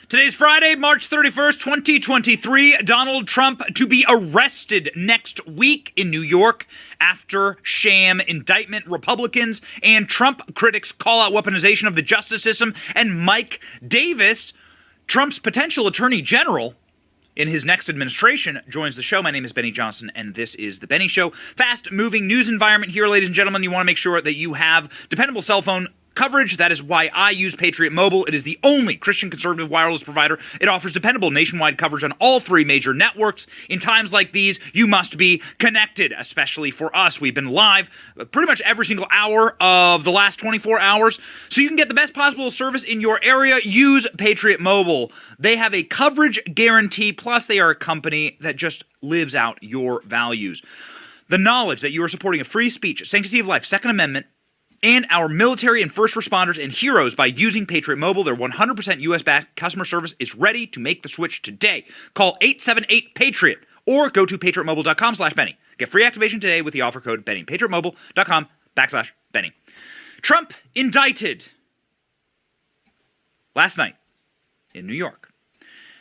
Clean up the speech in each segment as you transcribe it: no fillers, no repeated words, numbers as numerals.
Today's Friday, March 31st, 2023. Donald Trump to be arrested next week in New York after sham indictment. Republicans and Trump critics call out weaponization of the justice system. And Mike Davis, Trump's potential attorney general in his next administration, joins the show. My name is Benny Johnson, and this is The Benny Show. Fast-moving news environment here, ladies and gentlemen. You want to make sure that you have dependable cell phone coverage. That is why I use Patriot Mobile. It is the only Christian conservative wireless provider. It offers dependable nationwide coverage on all three major networks. In times like these, you must be connected, especially for us. We've been live pretty much every single hour of the last 24 hours. So you can get the best possible service in your area. Use Patriot Mobile. They have a coverage guarantee, plus they are a company that just lives out your values. The knowledge that you are supporting a free speech, sanctity of life, Second Amendment, and our military and first responders and heroes by using Patriot Mobile. Their 100% U.S.-backed customer service is ready to make the switch today. Call 878-PATRIOT or go to patriotmobile.com/Benny. Get free activation today with the offer code Benny. patriotmobile.com/Benny. Trump indicted last night in New York.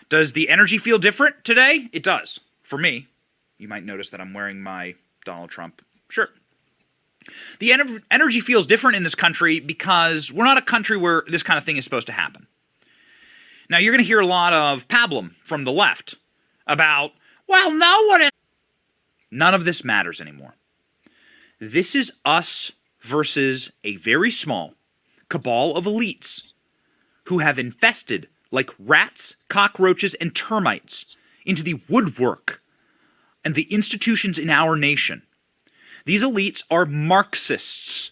Does the energy feel different today? It does. For me. You might notice that I'm wearing my Donald Trump shirt. The energy feels different in this country because we're not a country where this kind of thing is supposed to happen. Now, you're going to hear a lot of pablum from the left about, well, no one... None of this matters anymore. This is us versus a very small cabal of elites who have infested, like rats, cockroaches, and termites, into the woodwork and the institutions in our nation. These elites are Marxists.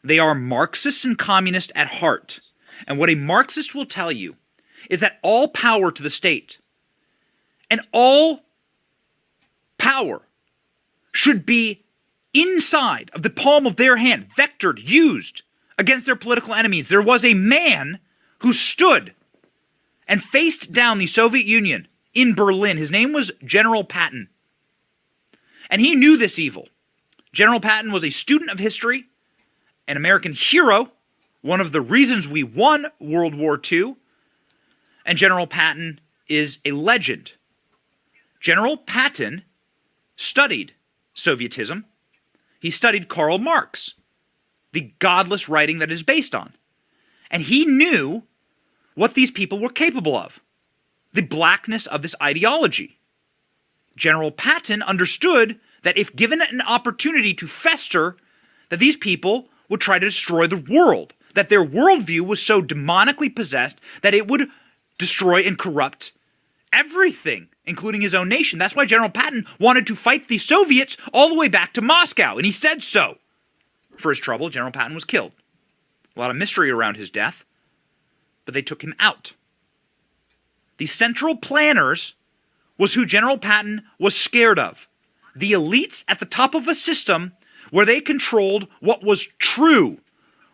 They are Marxists and communist at heart. And what a Marxist will tell you is that all power to the state and all power should be inside of the palm of their hand, vectored, used against their political enemies. There was a man who stood and faced down the Soviet Union in Berlin. His name was General Patton. And he knew this evil. General Patton was a student of history, an American hero, one of the reasons we won World War II, and General Patton is a legend. General Patton studied Sovietism. He studied Karl Marx, the godless writing that it is based on. And he knew what these people were capable of, the blackness of this ideology. General Patton understood that if given an opportunity to fester, that these people would try to destroy the world, that their worldview was so demonically possessed that it would destroy and corrupt everything, including his own nation. That's why General Patton wanted to fight the Soviets all the way back to Moscow, and he said so. For his trouble, General Patton was killed. A lot of mystery around his death, but they took him out. The central planners was who General Patton was scared of. The elites at the top of a system where they controlled what was true,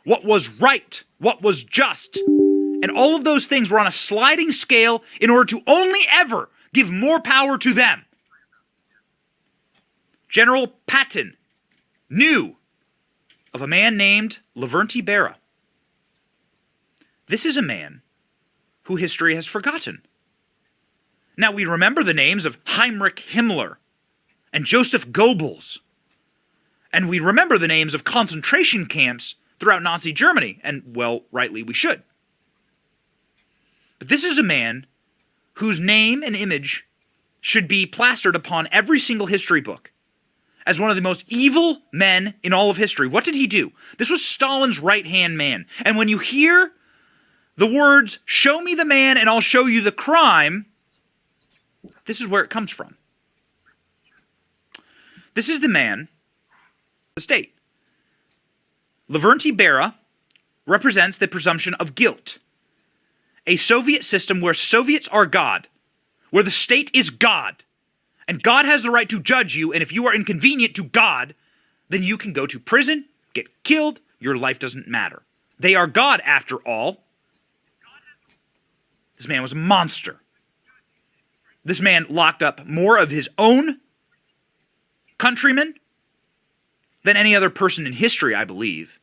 what was right, what was just. And all of those things were on a sliding scale in order to only ever give more power to them. General Patton knew of a man named Lavrentiy Berия. This is a man who history has forgotten. Now, we remember the names of Heinrich Himmler and Joseph Goebbels. And we remember the names of concentration camps throughout Nazi Germany, and, well, rightly we should. But this is a man whose name and image should be plastered upon every single history book as one of the most evil men in all of history. What did he do? This was Stalin's right-hand man. And when you hear the words, "Show me the man and I'll show you the crime," this is where it comes from. This is the man, the state. Lavrentiy Berия represents the presumption of guilt. A Soviet system where Soviets are God, where the state is God, and God has the right to judge you, and if you are inconvenient to God, then you can go to prison, get killed, your life doesn't matter. They are God after all. This man was a monster. This man locked up more of his own countrymen than any other person in history, I believe.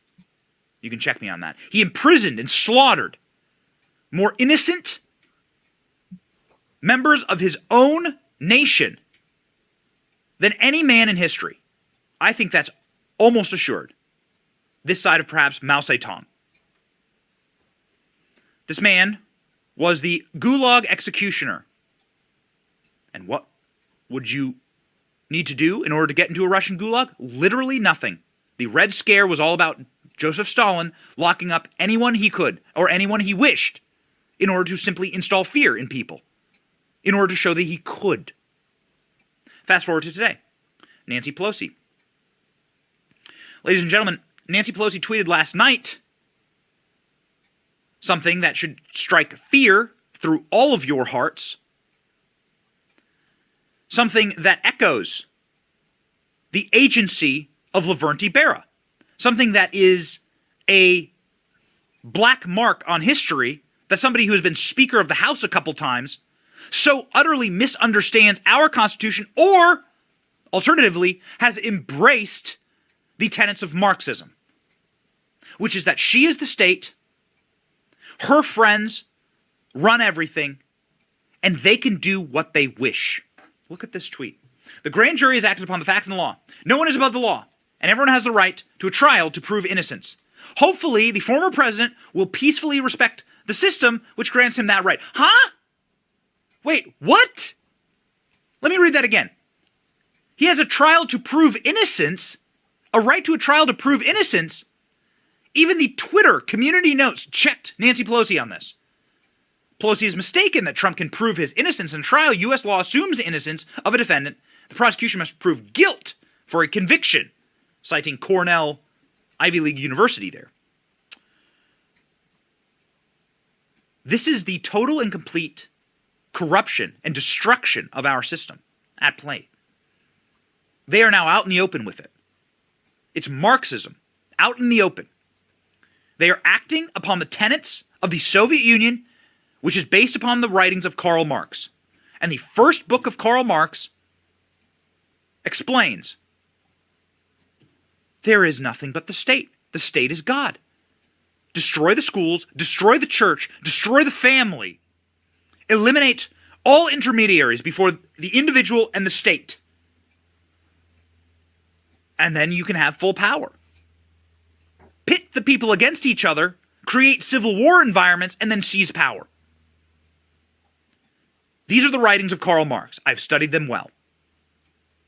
You can check me on that. He imprisoned and slaughtered more innocent members of his own nation than any man in history. I think that's almost assured. This side of perhaps Mao Zedong. This man was the Gulag executioner. And what would you need to do in order to get into a Russian Gulag? Literally nothing. The Red Scare was all about Joseph Stalin locking up anyone he could or anyone he wished in order to simply install fear in people, in order to show that he could. Fast forward to today. Nancy Pelosi. Ladies and gentlemen, Nancy Pelosi tweeted last night something that should strike fear through all of your hearts. Something that echoes the agency of Lavrenti Beria. Something that is a black mark on history that somebody who has been Speaker of the House a couple times so utterly misunderstands our Constitution, or alternatively has embraced the tenets of Marxism, which is that she is the state, her friends run everything, and they can do what they wish. Look at this tweet. The grand jury has acted upon the facts and the law. No one is above the law, and everyone has the right to a trial to prove innocence. Hopefully, the former president will peacefully respect the system which grants him that right. Huh? Wait, what? Let me read that again. He has a trial to prove innocence, a right to a trial to prove innocence. Even the Twitter community notes checked Nancy Pelosi on this. Pelosi is mistaken that Trump can prove his innocence in trial. U.S. law assumes innocence of a defendant. The prosecution must prove guilt for a conviction, citing Cornell Ivy League University there. This is the total and complete corruption and destruction of our system at play. They are now out in the open with it. It's Marxism, out in the open. They are acting upon the tenets of the Soviet Union, which is based upon the writings of Karl Marx. And the first book of Karl Marx explains there is nothing but the state. The state is God. Destroy the schools, destroy the church, destroy the family. Eliminate all intermediaries before the individual and the state. And then you can have full power. Pit the people against each other, create civil war environments, and then seize power. These are the writings of Karl Marx. I've studied them well.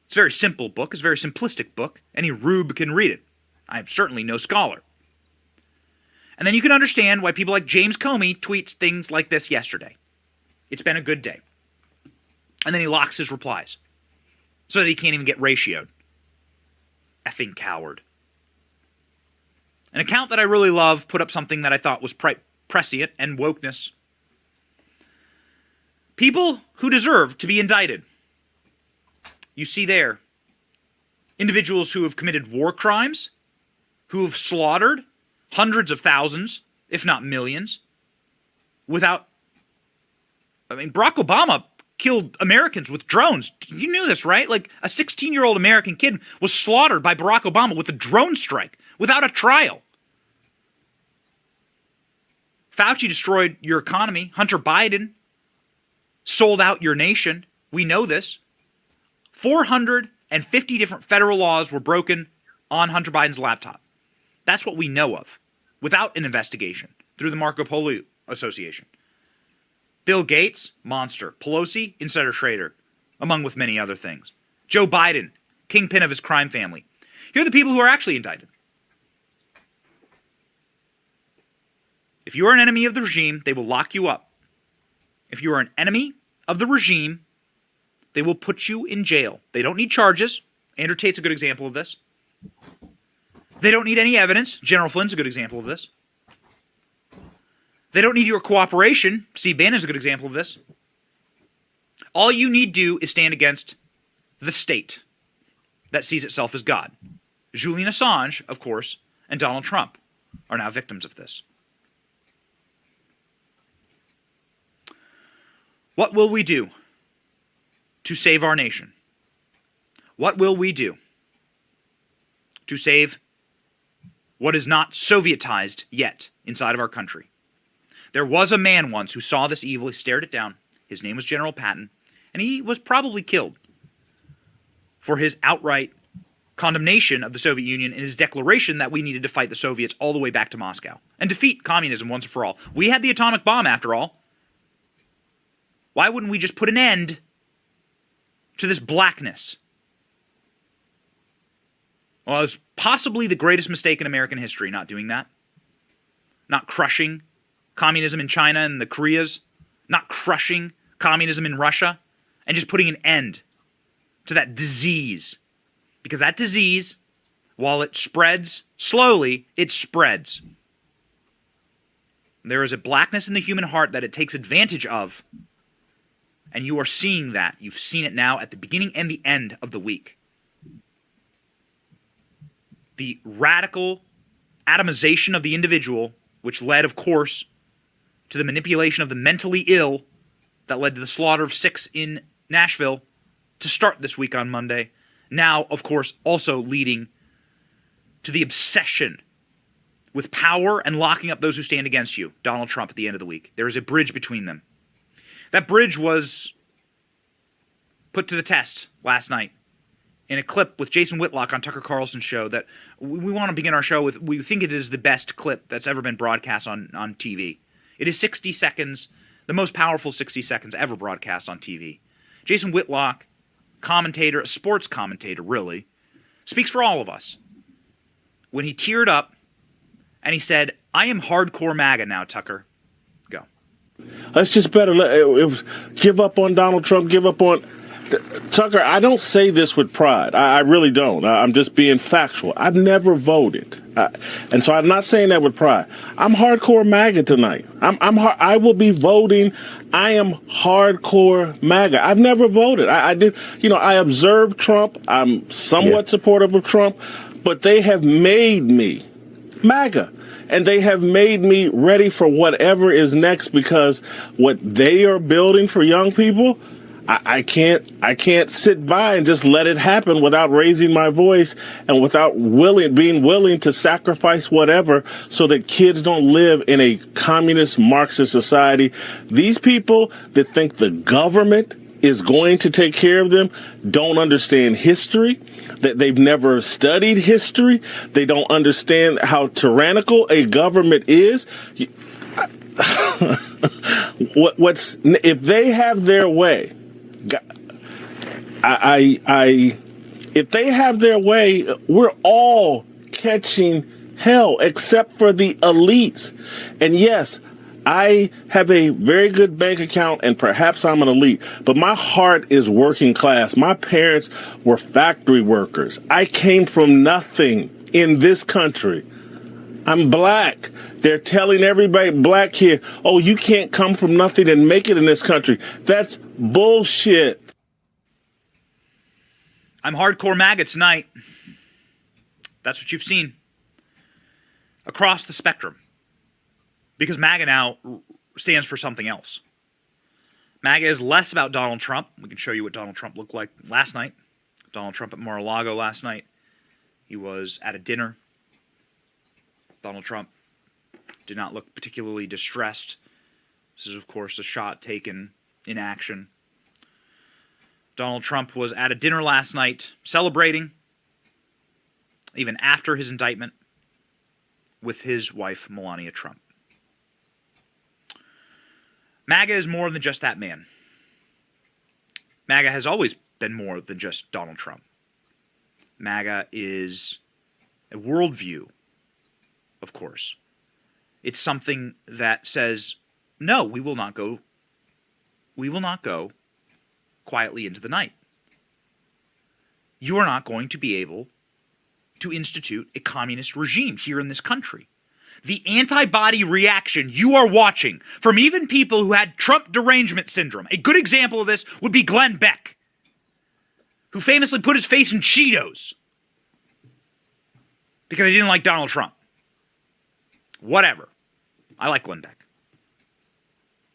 It's a very simple book. It's a very simplistic book. Any rube can read it. I am certainly no scholar. And then you can understand why people like James Comey tweets things like this yesterday. It's been a good day. And then he locks his replies so that he can't even get ratioed. Effing coward. An account that I really love put up something that I thought was prescient and wokeness. People who deserve to be indicted. You see there, individuals who have committed war crimes, who have slaughtered hundreds of thousands, if not millions, Barack Obama killed Americans with drones. You knew this, right? Like a 16-year-old American kid was slaughtered by Barack Obama with a drone strike without a trial. Fauci destroyed your economy. Hunter Biden sold out your nation. We know this. 450 different federal laws were broken on Hunter Biden's laptop. That's what we know of, without an investigation, through the Marco Polo Association. Bill Gates, monster. Pelosi, insider trader, among with many other things. Joe Biden, kingpin of his crime family. Here are the people who are actually indicted. If you are an enemy of the regime, they will lock you up. If you are an enemy of the regime, they will put you in jail. They don't need charges. Andrew Tate's a good example of this. They don't need any evidence. General Flynn's a good example of this. They don't need your cooperation. Steve Bannon's a good example of this. All you need do is stand against the state that sees itself as God. Julian Assange, of course, and Donald Trump are now victims of this. What will we do to save our nation? What will we do to save what is not Sovietized yet inside of our country. There was a man once who saw this evil, he stared it down. His name was General Patton, and he was probably killed for his outright condemnation of the Soviet Union and his declaration that we needed to fight the Soviets all the way back to Moscow and defeat communism once and for all. We had the atomic bomb, after all. Why wouldn't we just put an end to this blackness? Well, it's possibly the greatest mistake in American history, not doing that. Not crushing communism in China and the Koreas. Not crushing communism in Russia. And just putting an end to that disease. Because that disease, while it spreads slowly, it spreads. There is a blackness in the human heart that it takes advantage of. And you are seeing that. You've seen it now at the beginning and the end of the week. The radical atomization of the individual, which led, of course, to the manipulation of the mentally ill that led to the slaughter of 6 in Nashville to start this week on Monday. Now, of course, also leading to the obsession with power and locking up those who stand against you, Donald Trump, at the end of the week. There is a bridge between them. That bridge was put to the test last night in a clip with Jason Whitlock on Tucker Carlson's show that we want to begin our show with. We think it is the best clip that's ever been broadcast on TV. It is 60 seconds, the most powerful 60 seconds ever broadcast on TV. Jason Whitlock, commentator, a sports commentator really, speaks for all of us. When he teared up and he said, "I am hardcore MAGA now, Tucker." Go. Let's just better give up on Donald Trump, give up on Tucker. I don't say this with pride. I really don't. I'm just being factual. I've never voted. And so I'm not saying that with pride. I'm hardcore MAGA tonight. I will be voting. I am hardcore MAGA. I've never voted. I did, I observed Trump. I'm somewhat supportive of Trump, but they have made me MAGA. And they have made me ready for whatever is next, because what they are building for young people, I can't sit by and just let it happen without raising my voice and without being willing to sacrifice whatever so that kids don't live in a communist Marxist society. These people that think the government is going to take care of them don't understand history, that they've never studied history. They don't understand how tyrannical a government is. If they have their way, if they have their way, we're all catching hell except for the elites. And yes, I have a very good bank account and perhaps I'm an elite, but my heart is working class. My parents were factory workers. I came from nothing in this country. I'm black. They're telling everybody, black kid, oh, you can't come from nothing and make it in this country. That's bullshit. I'm hardcore MAGA tonight. That's what you've seen across the spectrum. Because MAGA now stands for something else. MAGA is less about Donald Trump. We can show you what Donald Trump looked like last night. Donald Trump at Mar-a-Lago last night. He was at a dinner. Donald Trump did not look particularly distressed. This is, of course, a shot taken in action. Donald Trump was at a dinner last night celebrating, even after his indictment, with his wife, Melania Trump. MAGA is more than just that man. MAGA has always been more than just Donald Trump. MAGA is a worldview, of course. It's something that says, no, we will not go quietly into the night. You are not going to be able to institute a communist regime here in this country. The antibody reaction you are watching from even people who had Trump derangement syndrome. A good example of this would be Glenn Beck, who famously put his face in Cheetos because he didn't like Donald Trump. Whatever. I like Glenn Beck.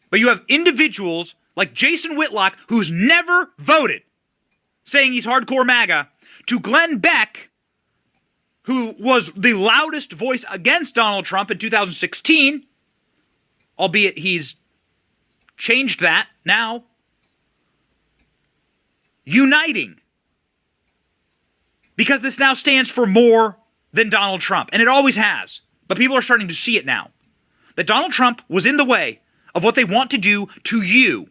But you have individuals like Jason Whitlock, who's never voted, saying he's hardcore MAGA, to Glenn Beck, who was the loudest voice against Donald Trump in 2016, albeit he's changed that now, uniting. Because this now stands for more than Donald Trump, and it always has. But people are starting to see it now. That Donald Trump was in the way of what they want to do to you.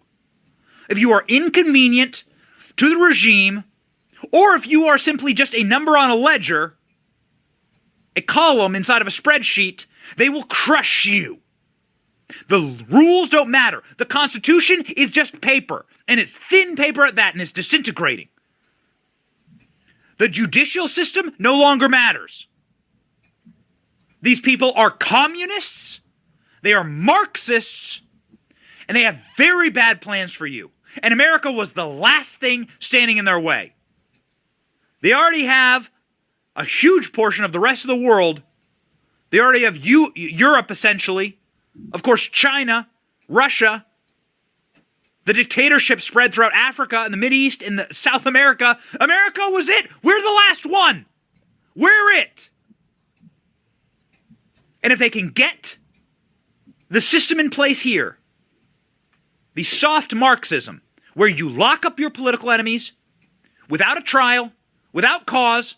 If you are inconvenient to the regime, or if you are simply just a number on a ledger, a column inside of a spreadsheet, they will crush you. The rules don't matter. The Constitution is just paper, and it's thin paper at that, and it's disintegrating. The judicial system no longer matters. These people are communists, they are Marxists, and they have very bad plans for you. And America was the last thing standing in their way. They already have a huge portion of the rest of the world. They already have Europe, essentially. Of course, China, Russia, the dictatorship spread throughout Africa and the Mideast and South America. America was it. We're the last one. We're it. And if they can get the system in place here, the soft Marxism, where you lock up your political enemies without a trial, without cause,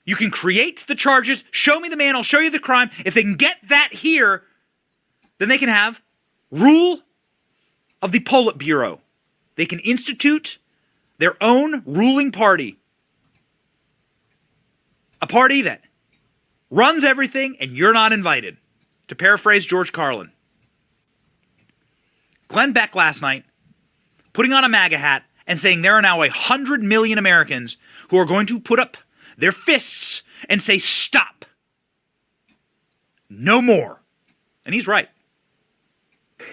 you can create the charges, show me the man, I'll show you the crime. If they can get that here, then they can have rule of the Politburo. They can institute their own ruling party. A party that runs everything and you're not invited. To paraphrase George Carlin. Glenn Beck last night putting on a MAGA hat and saying there are now 100 million Americans who are going to put up their fists and say stop. No more. And he's right.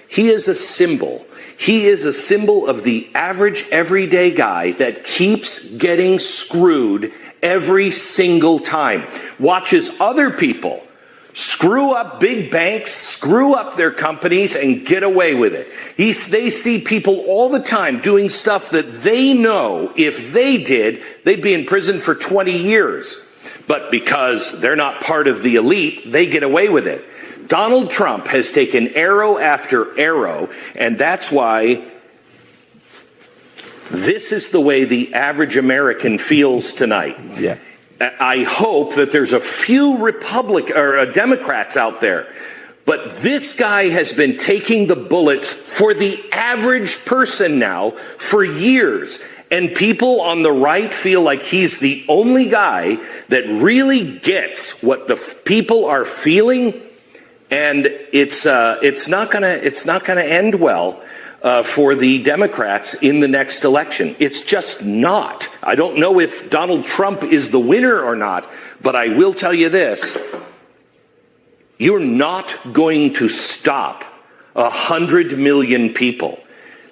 He is a symbol. He is a symbol of the average everyday guy that keeps getting screwed every single time. Watches other people screw up big banks, screw up their companies, and get away with it. They see people all the time doing stuff that they know if they did, they'd be in prison for 20 years. But because they're not part of the elite, they get away with it. Donald Trump has taken arrow after arrow, and that's why this is the way the average American feels tonight. Yeah. I hope that there's a few Democrats out there, but this guy has been taking the bullets for the average person now for years. And people on the right feel like he's the only guy that really gets what the people are feeling. And it's not gonna end well for the Democrats in the next election. It's just not. I don't know if Donald Trump is the winner or not, but I will tell you this. You're not going to stop 100 million people.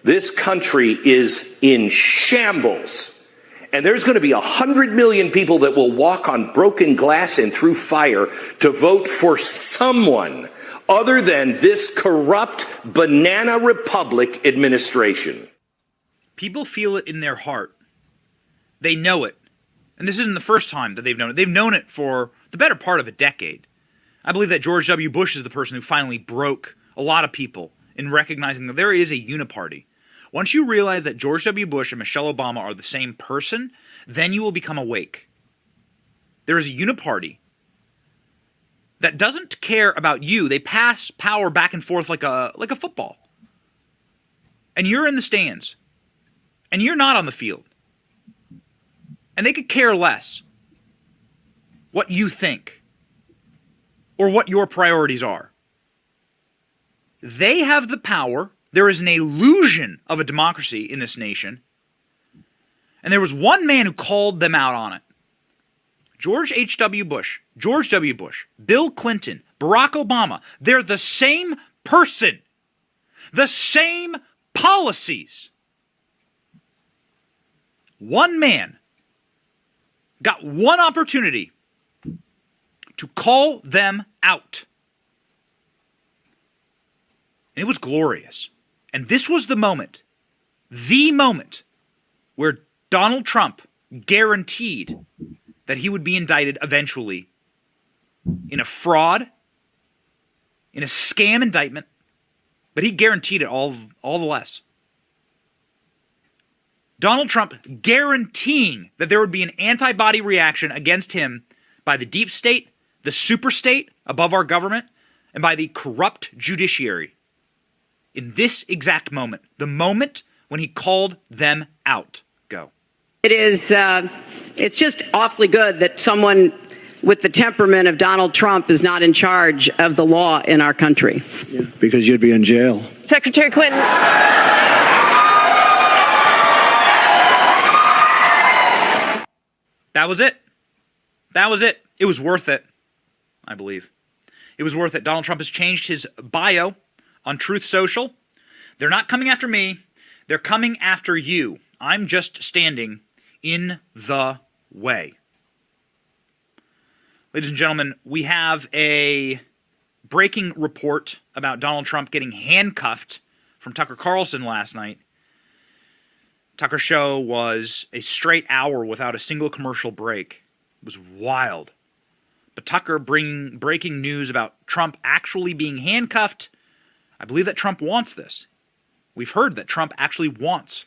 This country is in shambles. And there's going to be 100 million people that will walk on broken glass and through fire to vote for someone other than this corrupt banana republic administration. People feel it in their heart. They know it. And this isn't the first time that they've known it. They've known it for the better part of a decade. I believe that George W. Bush is the person who finally broke a lot of people in recognizing that there is a uniparty. Once you realize that George W. Bush and Michelle Obama are the same person, then you will become awake. There is a uniparty that doesn't care about you. They pass power back and forth like a football. And you're in the stands. And you're not on the field. And they could care less what you think or what your priorities are. They have the power. There is an illusion of a democracy in this nation. And there was one man who called them out on it. George H.W. Bush, George W. Bush, Bill Clinton, Barack Obama. They're the same person. The same policies. One man got one opportunity to call them out. And it was glorious. And this was the moment where Donald Trump guaranteed that he would be indicted eventually in a fraud, in a scam indictment, but he guaranteed it all the less. Donald Trump guaranteeing that there would be an antibody reaction against him by the deep state, the super state above our government, and by the corrupt judiciary. In this exact moment, the moment when he called them out. Go. It's just awfully good that someone with the temperament of Donald Trump is not in charge of the law in our country. Yeah, because you'd be in jail. Secretary Clinton. That was it. That was it. It was worth it, I believe. It was worth it. Donald Trump has changed his bio on Truth Social. They're not coming after me. They're coming after you. I'm just standing in the way. Ladies and gentlemen, we have a breaking report about Donald Trump getting handcuffed from Tucker Carlson last night. Tucker's show was a straight hour without a single commercial break. It was wild. But Tucker bringing breaking news about Trump actually being handcuffed. I believe that Trump wants this. We've heard that Trump actually wants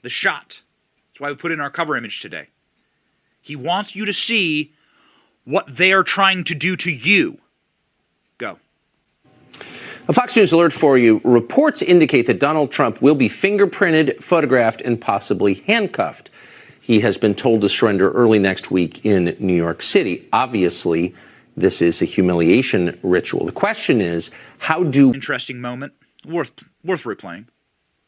the shot. That's why we put in our cover image today. He wants you to see what they are trying to do to you. Go. A Fox News alert for you. Reports indicate that Donald Trump will be fingerprinted, photographed, and possibly handcuffed. He has been told to surrender early next week in New York City. Obviously, this is a humiliation ritual. The question is, how do... Interesting moment. Worth replaying.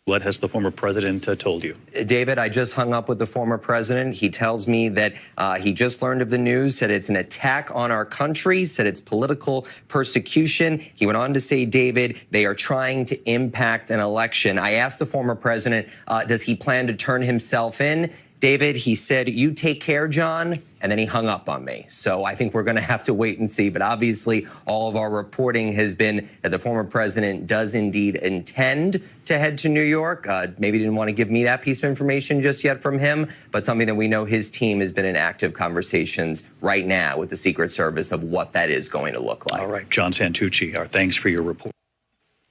What has the former president told you? David, I just hung up with the former president. He tells me that he just learned of the news, said it's an attack on our country, said it's political persecution. He went on to say, David, they are trying to impact an election. I asked the former president, does he plan to turn himself in? David, he said, you take care, John, and then he hung up on me. So I think we're going to have to wait and see. But obviously, all of our reporting has been that the former president does indeed intend to head to New York. Maybe didn't want to give me that piece of information just yet from him, but something that we know his team has been in active conversations right now with the Secret Service of what that is going to look like. All right, John Santucci, our thanks for your report.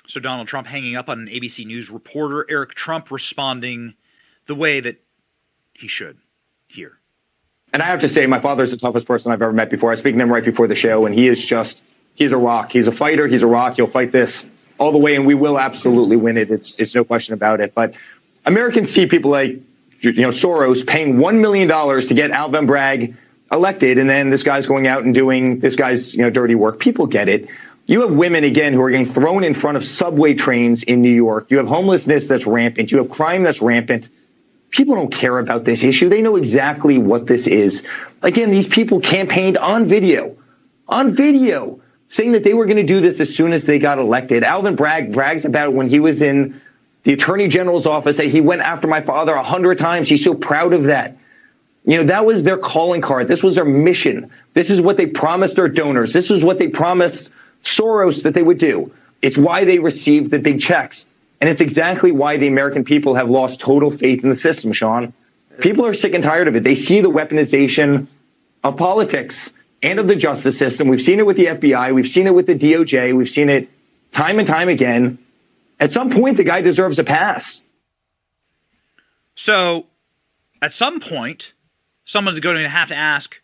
So Donald Trump hanging up on an ABC News reporter, Eric Trump responding the way that he should here. And I have to say, my father's the toughest person I've ever met before. I was speaking to him right before the show, and he's a rock. He's a fighter. He's a rock. He'll fight this all the way, and we will absolutely win it. It's no question about it. But Americans see people like, Soros paying $1 million to get Alvin Bragg elected, and then this guy's going out and doing this guy's, dirty work. People get it. You have women, again, who are getting thrown in front of subway trains in New York. You have homelessness that's rampant. You have crime that's rampant. People don't care about this issue. They know exactly what this is. Again, these people campaigned on video, saying that they were going to do this as soon as they got elected. Alvin Bragg brags about when he was in the Attorney General's office that he went after my father 100 times. He's so proud of that. That was their calling card. This was their mission. This is what they promised their donors. This is what they promised Soros that they would do. It's why they received the big checks. And it's exactly why the American people have lost total faith in the system, Sean. People are sick and tired of it. They see the weaponization of politics and of the justice system. We've seen it with the FBI. We've seen it with the DOJ. We've seen it time and time again. At some point, the guy deserves a pass. So, at some point, someone's going to have to ask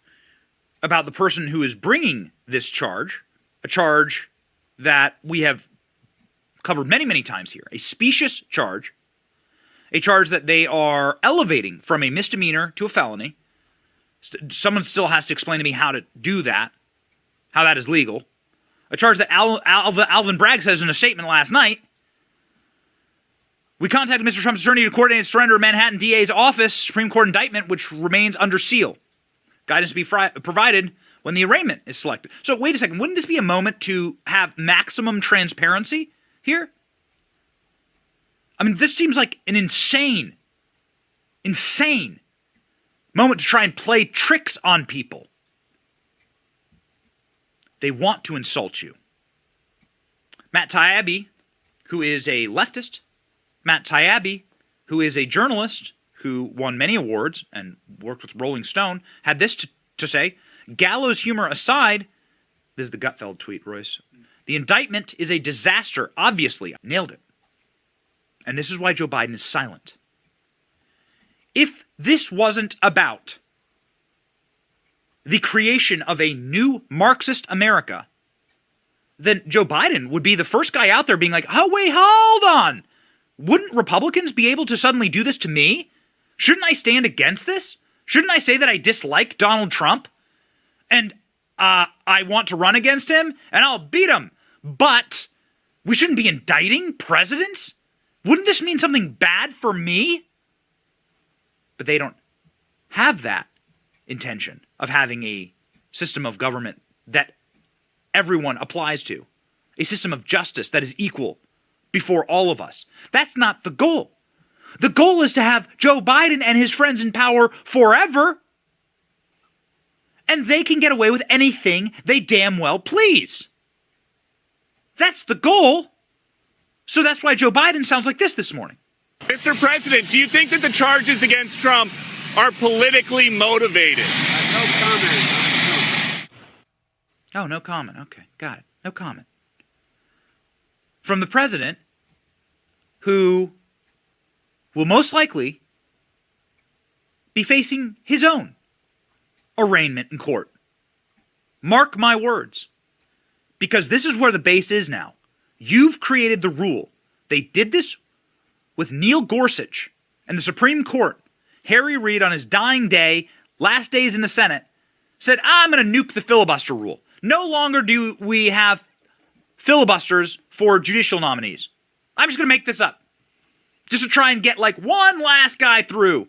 about the person who is bringing this charge, a charge that we have covered many, many times here, a specious charge, a charge that they are elevating from a misdemeanor to a felony. Someone still has to explain to me how to do that, how that is legal. A charge that Alvin Bragg says in a statement last night. We contacted Mr. Trump's attorney to coordinate surrender of Manhattan DA's office Supreme Court indictment, which remains under seal. Guidance to be provided when the arraignment is selected. So wait a second, wouldn't this be a moment to have maximum transparency here? I mean, this seems like an insane moment to try and play tricks on people. They want to insult you. Matt Taibbi, who is a leftist, Matt Taibbi, who is a journalist who won many awards and worked with Rolling Stone, had this to say, gallows humor aside, this is the Gutfeld tweet, Royce. The indictment is a disaster, obviously. Nailed it. And this is why Joe Biden is silent. If this wasn't about the creation of a new Marxist America, then Joe Biden would be the first guy out there being like, oh, wait, hold on. Wouldn't Republicans be able to suddenly do this to me? Shouldn't I stand against this? Shouldn't I say that I dislike Donald Trump and I want to run against him and I'll beat him? But we shouldn't be indicting presidents? Wouldn't this mean something bad for me? But they don't have that intention of having a system of government that everyone applies to, a system of justice that is equal before all of us. That's not the goal. The goal is to have Joe Biden and his friends in power forever, and they can get away with anything they damn well please. That's the goal. So that's why Joe Biden sounds like this morning. Mr. President, do you think that the charges against Trump are politically motivated? No comment. Oh, no comment. Okay, got it. No comment. From the president, who will most likely be facing his own arraignment in court. Mark my words. Because this is where the base is now. You've created the rule. They did this with Neil Gorsuch and the Supreme Court. Harry Reid, on his dying day, last days in the Senate, said, I'm going to nuke the filibuster rule. No longer do we have filibusters for judicial nominees. I'm just going to make this up. Just to try and get like one last guy through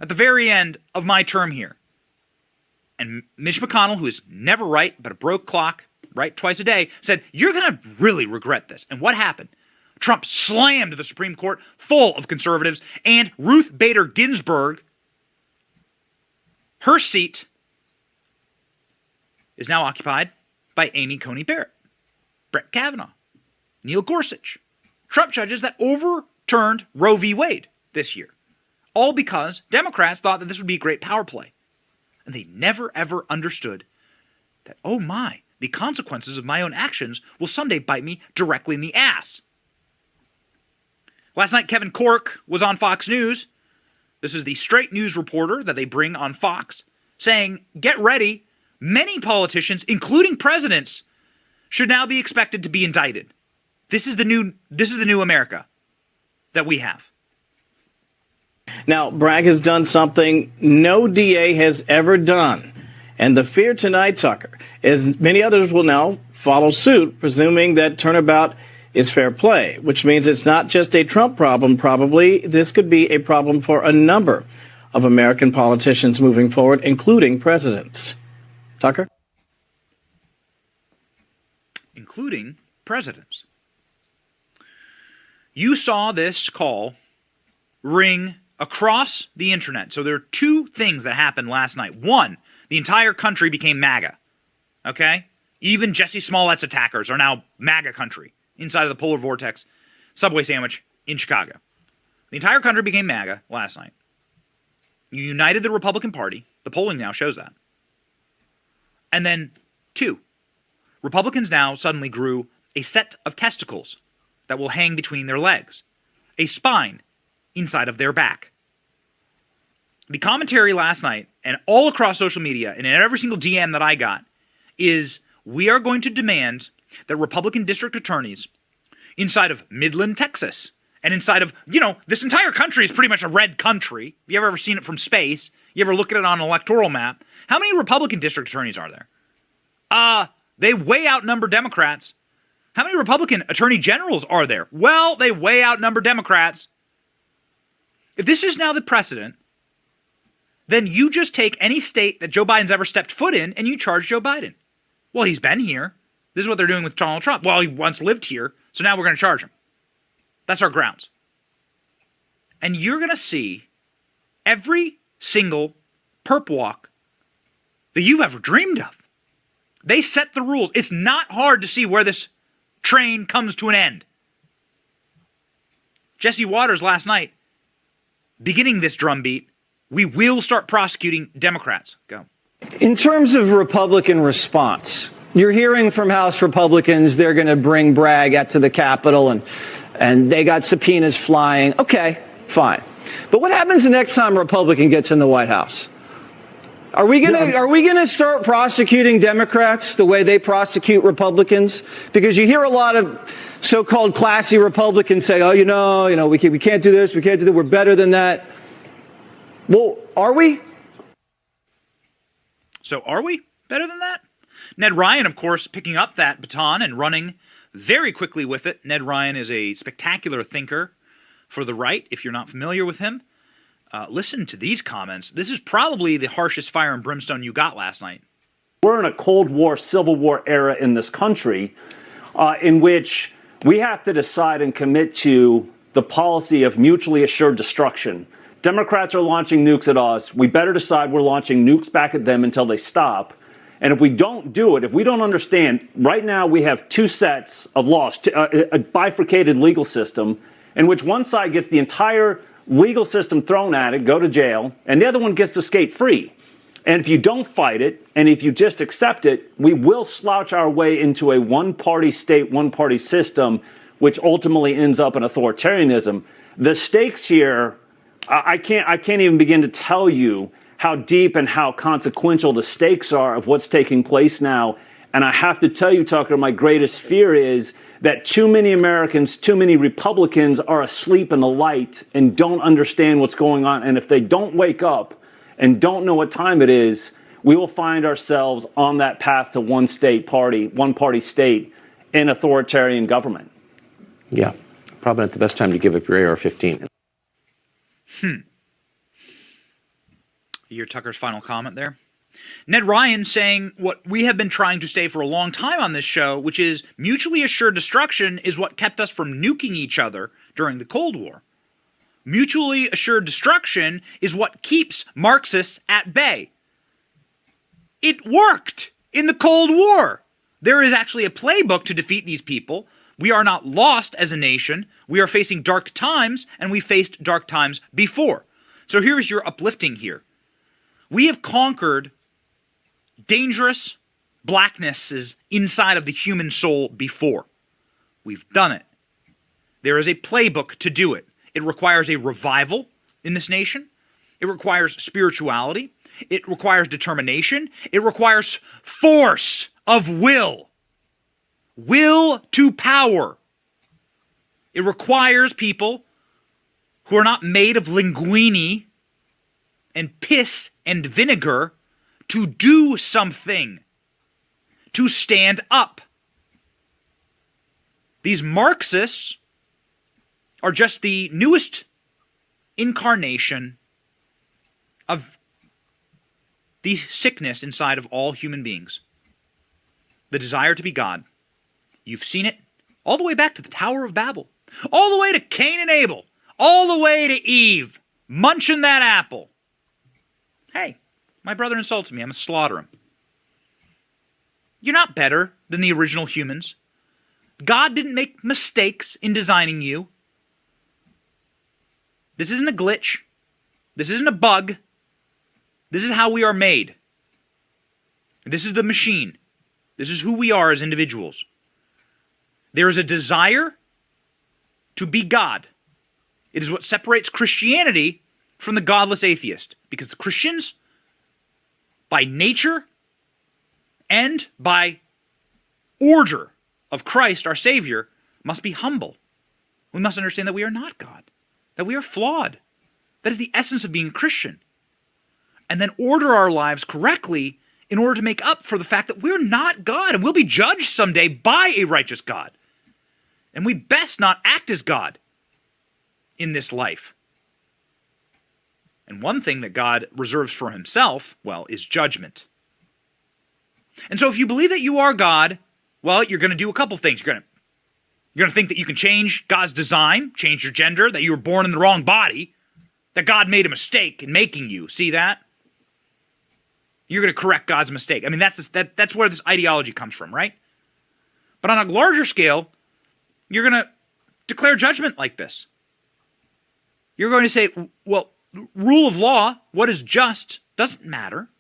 at the very end of my term here. And Mitch McConnell, who is never right, but a broke clock, right twice a day, said, you're going to really regret this. And what happened? Trump slammed the Supreme Court full of conservatives, and Ruth Bader Ginsburg, her seat is now occupied by Amy Coney Barrett, Brett Kavanaugh, Neil Gorsuch, Trump judges that overturned Roe v. Wade this year. All because Democrats thought that this would be a great power play. And they never ever understood that, oh my, the consequences of my own actions will someday bite me directly in the ass. Last night, Kevin Corke was on Fox News. This is the straight news reporter that they bring on Fox, saying, get ready, many politicians, including presidents, should now be expected to be indicted. This is the new America that we have. Now, Bragg has done something no DA has ever done. And the fear tonight, Tucker, is many others will now follow suit, presuming that turnabout is fair play, which means it's not just a Trump problem, probably. This could be a problem for a number of American politicians moving forward, including presidents. Tucker? Including presidents. You saw this call ring across the internet. So there are two things that happened last night. One, the entire country became MAGA. Okay? Even Jesse Smollett's attackers are now MAGA country inside of the Polar Vortex subway sandwich in Chicago. The entire country became MAGA last night. You united the Republican Party. The polling now shows that. And then, two, Republicans now suddenly grew a set of testicles that will hang between their legs, a spine inside of their back. The commentary last night, and all across social media, and in every single DM that I got, is we are going to demand that Republican district attorneys inside of Midland, Texas, and inside of, this entire country is pretty much a red country. If you've ever seen it from space, you ever look at it on an electoral map, how many Republican district attorneys are there? They way outnumber Democrats. How many Republican attorney generals are there? Well, they way outnumber Democrats. If this is now the precedent, then you just take any state that Joe Biden's ever stepped foot in and you charge Joe Biden. Well, he's been here. This is what they're doing with Donald Trump. Well, he once lived here, so now we're going to charge him. That's our grounds. And you're going to see every single perp walk that you've ever dreamed of. They set the rules. It's not hard to see where this train comes to an end. Jesse Waters last night, beginning this drumbeat, we will start prosecuting Democrats. Go. In terms of Republican response, you're hearing from House Republicans they're going to bring Bragg out to the Capitol and they got subpoenas flying. Okay, fine. But what happens the next time a Republican gets in the White House? Are we gonna start prosecuting Democrats the way they prosecute Republicans? Because you hear a lot of so-called classy Republicans say, "Oh, we can't do this, we can't do that, we're better than that." Well, are we? So are we better than that? Ned Ryan, of course, picking up that baton and running very quickly with it. Ned Ryan is a spectacular thinker for the right, if you're not familiar with him. Listen to these comments. This is probably the harshest fire and brimstone you got last night. We're in a Cold War, Civil War era in this country in which we have to decide and commit to the policy of mutually assured destruction. Democrats are launching nukes at us. We better decide we're launching nukes back at them until they stop. And if we don't do it, if we don't understand, right now we have two sets of laws, a bifurcated legal system in which one side gets the entire legal system thrown at it, go to jail, and the other one gets to skate free. And if you don't fight it, and if you just accept it, we will slouch our way into a one-party state, one-party system, which ultimately ends up in authoritarianism. The stakes here, I can't even begin to tell you how deep and how consequential the stakes are of what's taking place now. And I have to tell you, Tucker, my greatest fear is that too many Americans, too many Republicans are asleep in the light and don't understand what's going on. And if they don't wake up and don't know what time it is, we will find ourselves on that path to one-party state in authoritarian government. Yeah, probably not the best time to give up your AR-15. You hear Tucker's final comment there? Ned Ryan saying what we have been trying to say for a long time on this show, which is mutually assured destruction is what kept us from nuking each other during the Cold War. Mutually assured destruction is what keeps Marxists at bay. It worked in the Cold War. There is actually a playbook to defeat these people. We are not lost as a nation. We are facing dark times, and we faced dark times before. So here's your uplifting here. We have conquered dangerous blacknesses inside of the human soul before. We've done it. There is a playbook to do it. It requires a revival in this nation. It requires spirituality. It requires determination. It requires force of will. Will to power. It requires people who are not made of linguine and piss and vinegar to do something, to stand up. These Marxists are just the newest incarnation of the sickness inside of all human beings. The desire to be God. You've seen it all the way back to the Tower of Babel, all the way to Cain and Abel, all the way to Eve, munching that apple. Hey, my brother insulted me. I'm going to slaughter him. You're not better than the original humans. God didn't make mistakes in designing you. This isn't a glitch. This isn't a bug. This is how we are made. This is the machine. This is who we are as individuals. There is a desire to be God. It is what separates Christianity from the godless atheist. Because the Christians, by nature and by order of Christ, our Savior, must be humble. We must understand that we are not God, that we are flawed. That is the essence of being a Christian. And then order our lives correctly in order to make up for the fact that we're not God and we'll be judged someday by a righteous God. And we best not act as God in this life. And one thing that God reserves for himself, well, is judgment. And so if you believe that you are God, well, you're going to do a couple things. You're going to think that you can change God's design, change your gender, that you were born in the wrong body, that God made a mistake in making you. See that? You're going to correct God's mistake. I mean, that's where this ideology comes from, right? But on a larger scale, you're going to declare judgment like this. You're going to say, well, rule of law, what is just, doesn't matter.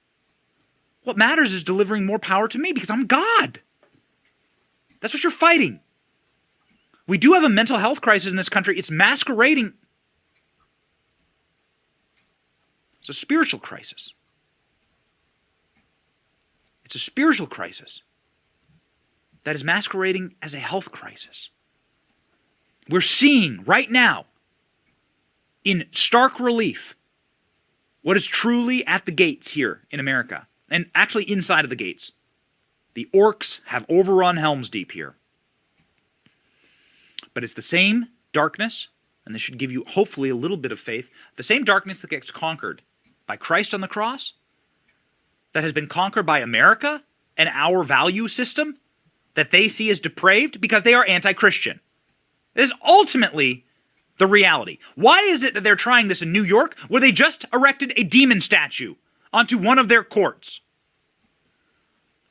What matters is delivering more power to me because I'm God. That's what you're fighting. We do have a mental health crisis in this country. It's masquerading. It's a spiritual crisis. It's a spiritual crisis that is masquerading as a health crisis. We're seeing right now, in stark relief, what is truly at the gates here in America, and actually inside of the gates. The orcs have overrun Helm's Deep here. But it's the same darkness, and this should give you hopefully a little bit of faith, the same darkness that gets conquered by Christ on the cross, that has been conquered by America and our value system that they see as depraved because they are anti-Christian. This is ultimately the reality. Why is it that they're trying this in New York, where they just erected a demon statue onto one of their courts?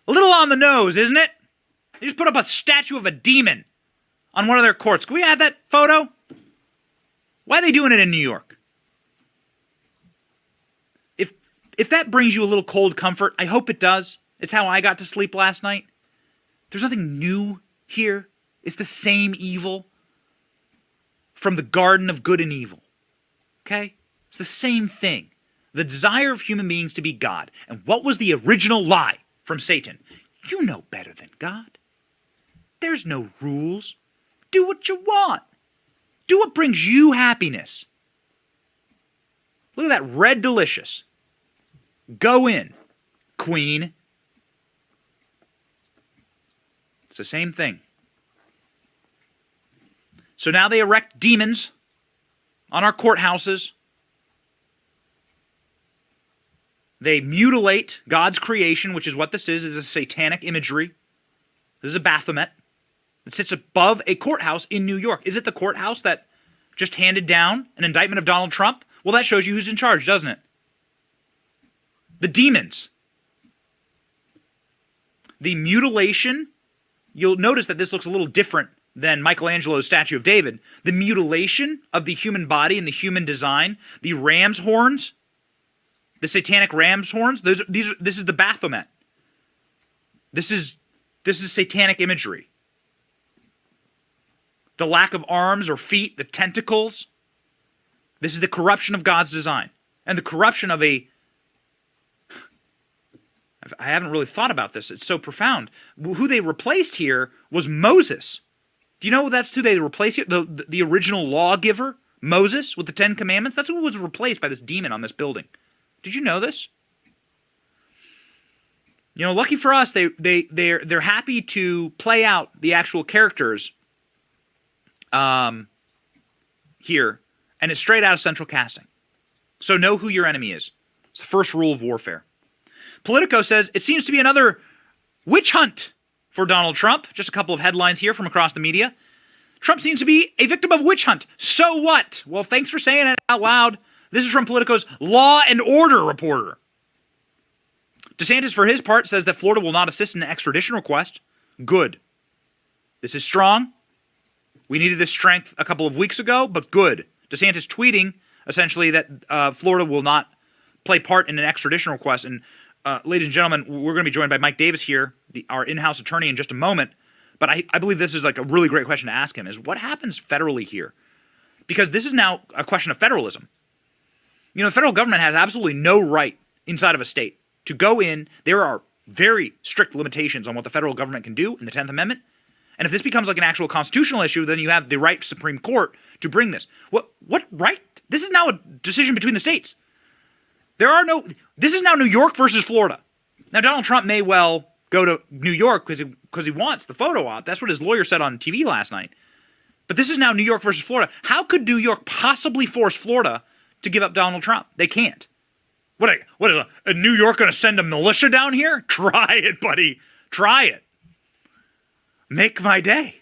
A little on the nose, isn't it? They just put up a statue of a demon on one of their courts. Can we have that photo? Why are they doing it in New York? If that brings you a little cold comfort, I hope it does. It's how I got to sleep last night. There's nothing new here. It's the same evil from the Garden of Good and Evil. Okay? It's the same thing. The desire of human beings to be God. And what was the original lie from Satan? You know better than God. There's no rules. Do what you want. Do what brings you happiness. Look at that red delicious. Go in, queen. It's the same thing. So now they erect demons on our courthouses. They mutilate God's creation, which is what this is a satanic imagery. This is a Baphomet. It sits above a courthouse in New York. Is it the courthouse that just handed down an indictment of Donald Trump? Well, that shows you who's in charge, doesn't it? The demons. The mutilation. You'll notice that this looks a little different than Michelangelo's statue of David. The mutilation of the human body and the human design. The ram's horns. The satanic ram's horns. This is the Baphomet. This is satanic imagery. The lack of arms or feet, the tentacles. This is the corruption of God's design. And the corruption of a... I haven't really thought about this. It's so profound. Who they replaced here was Moses. Do you know that's who they replaced here? The original lawgiver, Moses, with the 10 Commandments? That's who was replaced by this demon on this building. Did you know this? You know, lucky for us, they're happy to play out the actual characters here, and it's straight out of central casting. So know who your enemy is. It's the first rule of warfare. Politico says it seems to be another witch hunt for Donald Trump. Just a couple of headlines here from across the media. Trump seems to be a victim of witch hunt. So what? Well, thanks for saying it out loud. This is from Politico's Law and Order reporter. DeSantis, for his part, says that Florida will not assist in an extradition request. Good. This is strong. We needed this strength a couple of weeks ago, but good. DeSantis tweeting, essentially, that Florida will not play part in an extradition request. And ladies and gentlemen, we're going to be joined by Mike Davis here, our in-house attorney, in just a moment. But I believe this is like a really great question to ask him, is what happens federally here? Because this is now a question of federalism. You know, the federal government has absolutely no right inside of a state to go in. There are very strict limitations on what the federal government can do in the 10th Amendment. And if this becomes like an actual constitutional issue, then you have the right Supreme Court to bring this. What right? This is now a decision between the states. This is now New York versus Florida. Now, Donald Trump may well go to New York because he wants the photo op. That's what his lawyer said on TV last night. But this is now New York versus Florida. How could New York possibly force Florida to give up Donald Trump? They can't. What is New York going to send a militia down here? Try it, buddy. Try it. Make my day.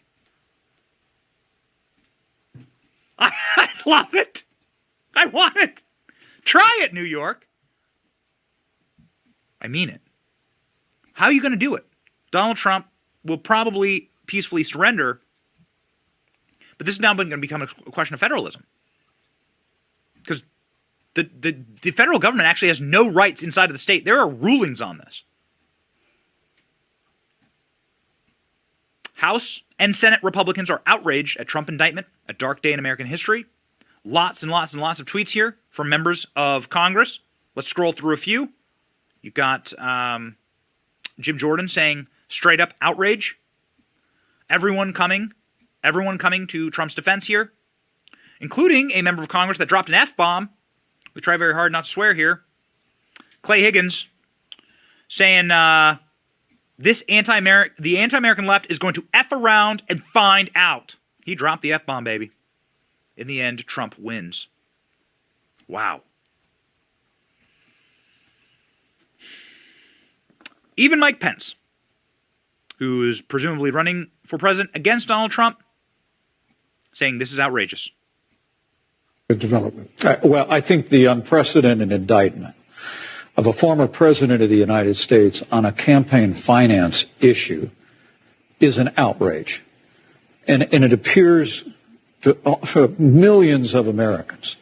I love it. I want it. Try it, New York. I mean it. How are you going to do it? Donald Trump will probably peacefully surrender, but this is now going to become a question of federalism. Because the federal government actually has no rights inside of the state. There are rulings on this. House and Senate Republicans are outraged at Trump indictment, a dark day in American history. Lots and lots and lots of tweets here from members of Congress. Let's scroll through a few. You've got Jim Jordan saying straight up outrage. Everyone coming to Trump's defense here, including a member of Congress that dropped an F-bomb. We try very hard not to swear here. Clay Higgins saying the anti-American left is going to F around and find out. He dropped the F-bomb, baby. In the end, Trump wins. Wow. Even Mike Pence, who is presumably running for president against Donald Trump, saying this is outrageous. Development. Well, I think the unprecedented indictment of a former president of the United States on a campaign finance issue is an outrage. And it appears to millions of Americans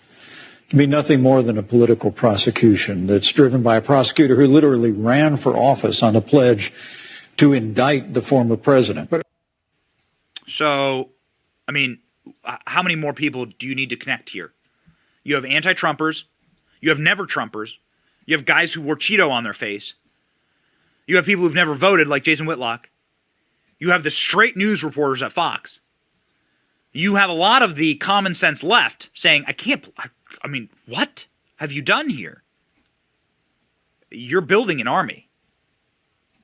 to be nothing more than a political prosecution that's driven by a prosecutor who literally ran for office on the pledge to indict the former president. So, I mean, how many more people do you need to connect here? You have anti-Trumpers. You have never-Trumpers. You have guys who wore Cheeto on their face. You have people who've never voted, like Jason Whitlock. You have the straight news reporters at Fox. You have a lot of the common sense left saying, I mean, what have you done here? You're building an army.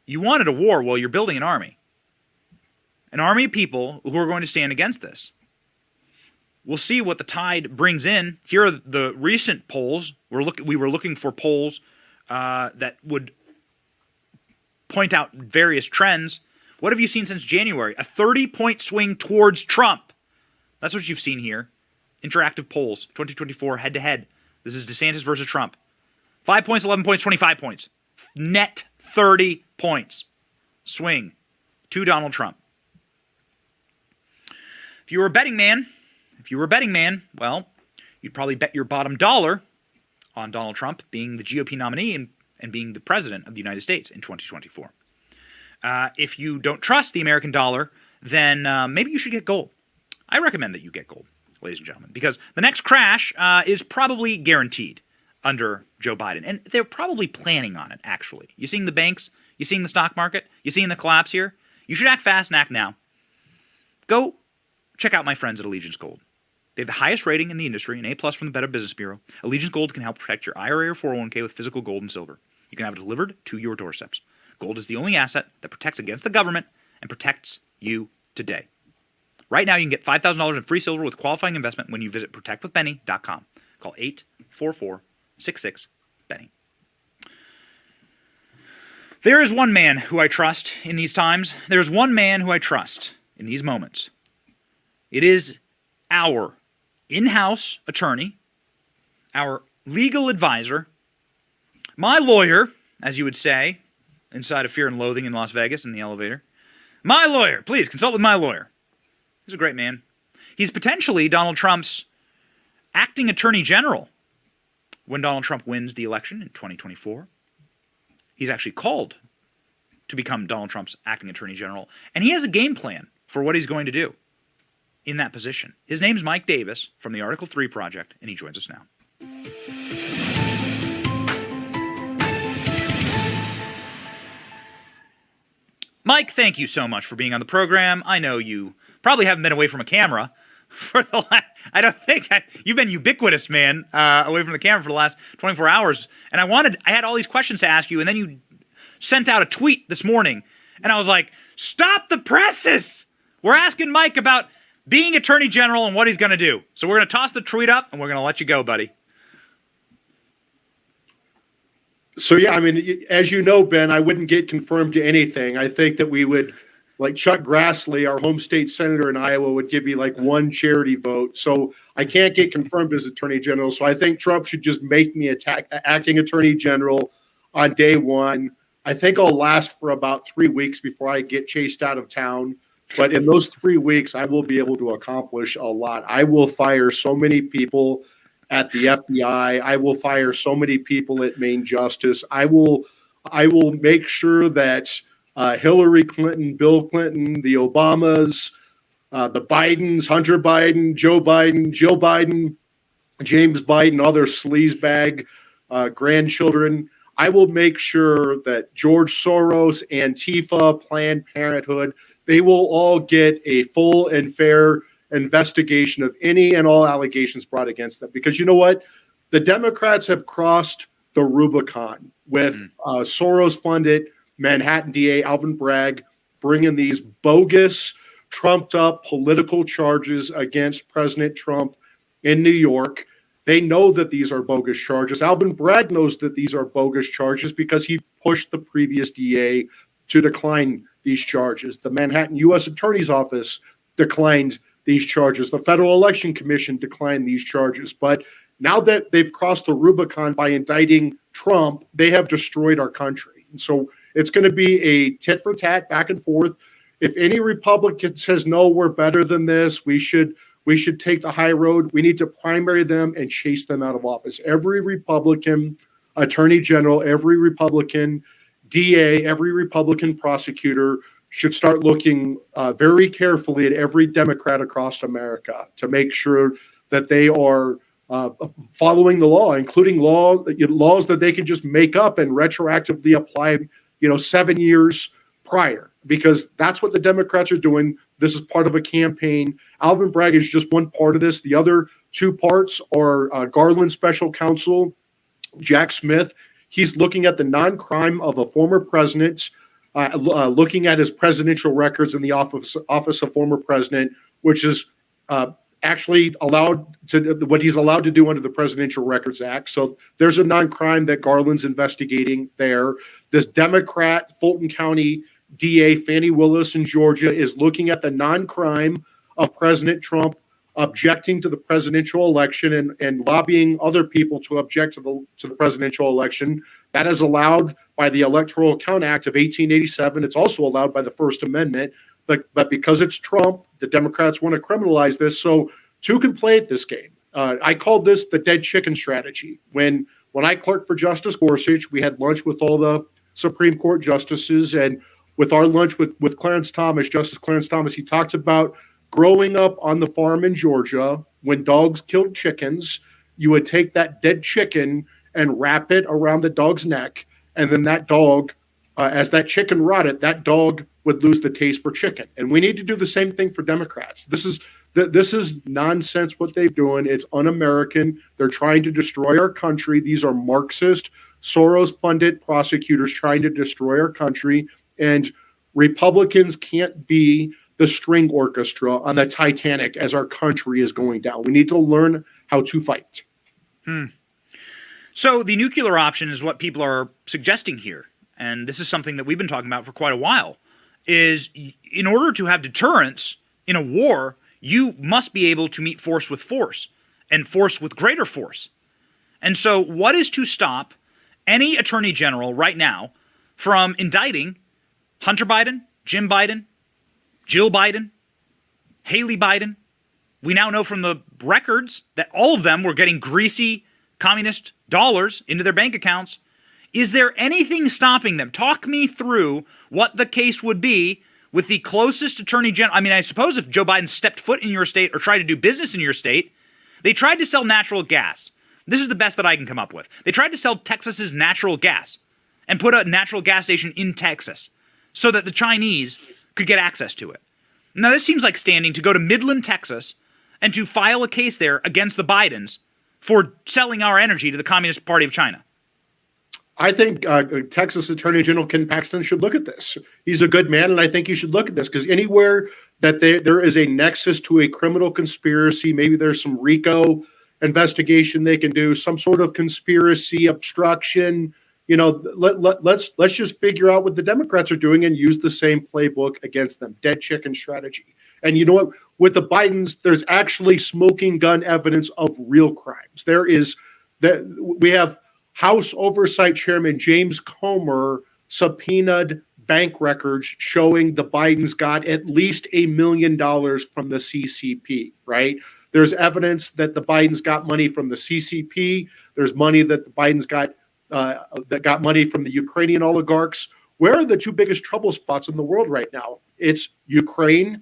You wanted a war, well, you're building an army. An army of people who are going to stand against this. We'll see what the tide brings in. Here are the recent polls. We were looking for polls that would point out various trends. What have you seen since January? A 30-point swing towards Trump. That's what you've seen here. Interactive polls, 2024, head-to-head. This is DeSantis versus Trump. 5 points, 11 points, 25 points. Net 30 points. Swing to Donald Trump. If you were a betting man, well, you'd probably bet your bottom dollar on Donald Trump being the GOP nominee and being the president of the United States in 2024. If you don't trust the American dollar, then maybe you should get gold. I recommend that you get gold, ladies and gentlemen, because the next crash is probably guaranteed under Joe Biden. And they're probably planning on it, actually. You seeing the banks? You seeing the stock market? You seeing the collapse here? You should act fast and act now. Go check out my friends at Allegiance Gold. They have the highest rating in the industry, an A+ from the Better Business Bureau. Allegiance Gold can help protect your IRA or 401k with physical gold and silver. You can have it delivered to your doorsteps. Gold is the only asset that protects against the government and protects you today. Right now, you can get $5,000 in free silver with qualifying investment when you visit protectwithbenny.com. Call 844-66-BENNY. There is one man who I trust in these times. There is one man who I trust in these moments. It is our in-house attorney, our legal advisor, my lawyer, as you would say, inside of Fear and Loathing in Las Vegas in the elevator. My lawyer. Please consult with my lawyer. He's a great man. He's potentially Donald Trump's acting attorney general when Donald Trump wins the election in 2024. He's actually called to become Donald Trump's acting attorney general, and he has a game plan for what he's going to do in that position. His name's Mike Davis from the Article 3 Project, and he joins us now. Mike, thank you so much for being on the program. I know you probably haven't been away from a camera for the last, you've been ubiquitous, man, away from the camera for the last 24 hours. And I had all these questions to ask you, and then you sent out a tweet this morning, and I was like, stop the presses! We're asking Mike about being attorney general and what he's going to do. So we're going to toss the tweet up, and we're going to let you go, buddy. So, yeah, I mean, as you know, Ben, I wouldn't get confirmed to anything. I think that we would, like Chuck Grassley, our home state senator in Iowa, would give me like one charity vote. So I can't get confirmed as attorney general. So I think Trump should just make me acting attorney general on day one. I think I'll last for about 3 weeks before I get chased out of town. But in those 3 weeks, I will be able to accomplish a lot. I will fire so many people at the FBI. I will fire so many people at Main Justice. I will make sure that Hillary Clinton, Bill Clinton, the Obamas, the Bidens, Hunter Biden, Joe Biden, Jill Biden, James Biden, all their sleazebag grandchildren. I will make sure that George Soros, Antifa, Planned Parenthood, they will all get a full and fair investigation of any and all allegations brought against them. Because you know what? The Democrats have crossed the Rubicon with Soros-funded Manhattan DA Alvin Bragg bringing these bogus, trumped-up political charges against President Trump in New York. They know that these are bogus charges. Alvin Bragg knows that these are bogus charges because he pushed the previous DA to decline these charges. The Manhattan U.S. Attorney's Office declined these charges. The Federal Election Commission declined these charges. But now that they've crossed the Rubicon by indicting Trump, they have destroyed our country. And so it's going to be a tit for tat, back and forth. If any Republican says, no, we're better than this, we should take the high road, we need to primary them and chase them out of office. Every Republican attorney general, every Republican DA, every Republican prosecutor should start looking very carefully at every Democrat across America to make sure that they are following the law, including laws that they can just make up and retroactively apply, 7 years prior, because that's what the Democrats are doing. This is part of a campaign. Alvin Bragg is just one part of this. The other two parts are Garland Special Counsel Jack Smith. He's looking at the non-crime of a former president, looking at his presidential records in the office of former president, which is actually allowed to what he's allowed to do under the Presidential Records Act. So there's a non-crime that Garland's investigating there. This Democrat Fulton County DA Fannie Willis in Georgia is looking at the non-crime of President Trump objecting to the presidential election and lobbying other people to object to the presidential election. That is allowed by the Electoral Count Act of 1887. It's also allowed by the First Amendment. But because it's Trump, the Democrats want to criminalize this. So two can play at this game. I called this the dead chicken strategy. When I clerked for Justice Gorsuch, we had lunch with all the Supreme Court justices, and with our lunch with Clarence Thomas, Justice Clarence Thomas, he talks about growing up on the farm in Georgia. When dogs killed chickens, you would take that dead chicken and wrap it around the dog's neck, and then that dog, as that chicken rotted, that dog would lose the taste for chicken. And we need to do the same thing for Democrats. This is nonsense what they're doing. It's un-American. They're trying to destroy our country. These are Marxist, Soros-funded prosecutors trying to destroy our country. And Republicans can't be the string orchestra on the Titanic as our country is going down. We need to learn how to fight. So the nuclear option is what people are suggesting here. And this is something that we've been talking about for quite a while, is in order to have deterrence in a war, you must be able to meet force with force and force with greater force. And so what is to stop any attorney general right now from indicting Hunter Biden, Jim Biden, Jill Biden, Haley Biden? We now know from the records that all of them were getting greasy communist dollars into their bank accounts. Is there anything stopping them? Talk me through what the case would be with the closest attorney general. I mean, I suppose if Joe Biden stepped foot in your state or tried to do business in your state, they tried to sell natural gas. This is the best that I can come up with. They tried to sell Texas's natural gas and put a natural gas station in Texas so that the Chinese could get access to it. Now, this seems like standing to go to Midland, Texas, and to file a case there against the Bidens for selling our energy to the Communist Party of China. I think Texas Attorney General Ken Paxton should look at this. He's a good man, and I think he should look at this, because anywhere that there is a nexus to a criminal conspiracy, maybe there's some RICO investigation they can do, some sort of conspiracy, obstruction, let's just figure out what the Democrats are doing and use the same playbook against them. Dead chicken strategy. And you know what? With the Bidens, there's actually smoking gun evidence of real crimes. We have House Oversight Chairman James Comer subpoenaed bank records showing the Bidens got at least $1 million from the CCP, right? There's evidence that the Bidens got money from the CCP. There's money that the Bidens got that got money from the Ukrainian oligarchs. where are the two biggest trouble spots in the world right now? It's Ukraine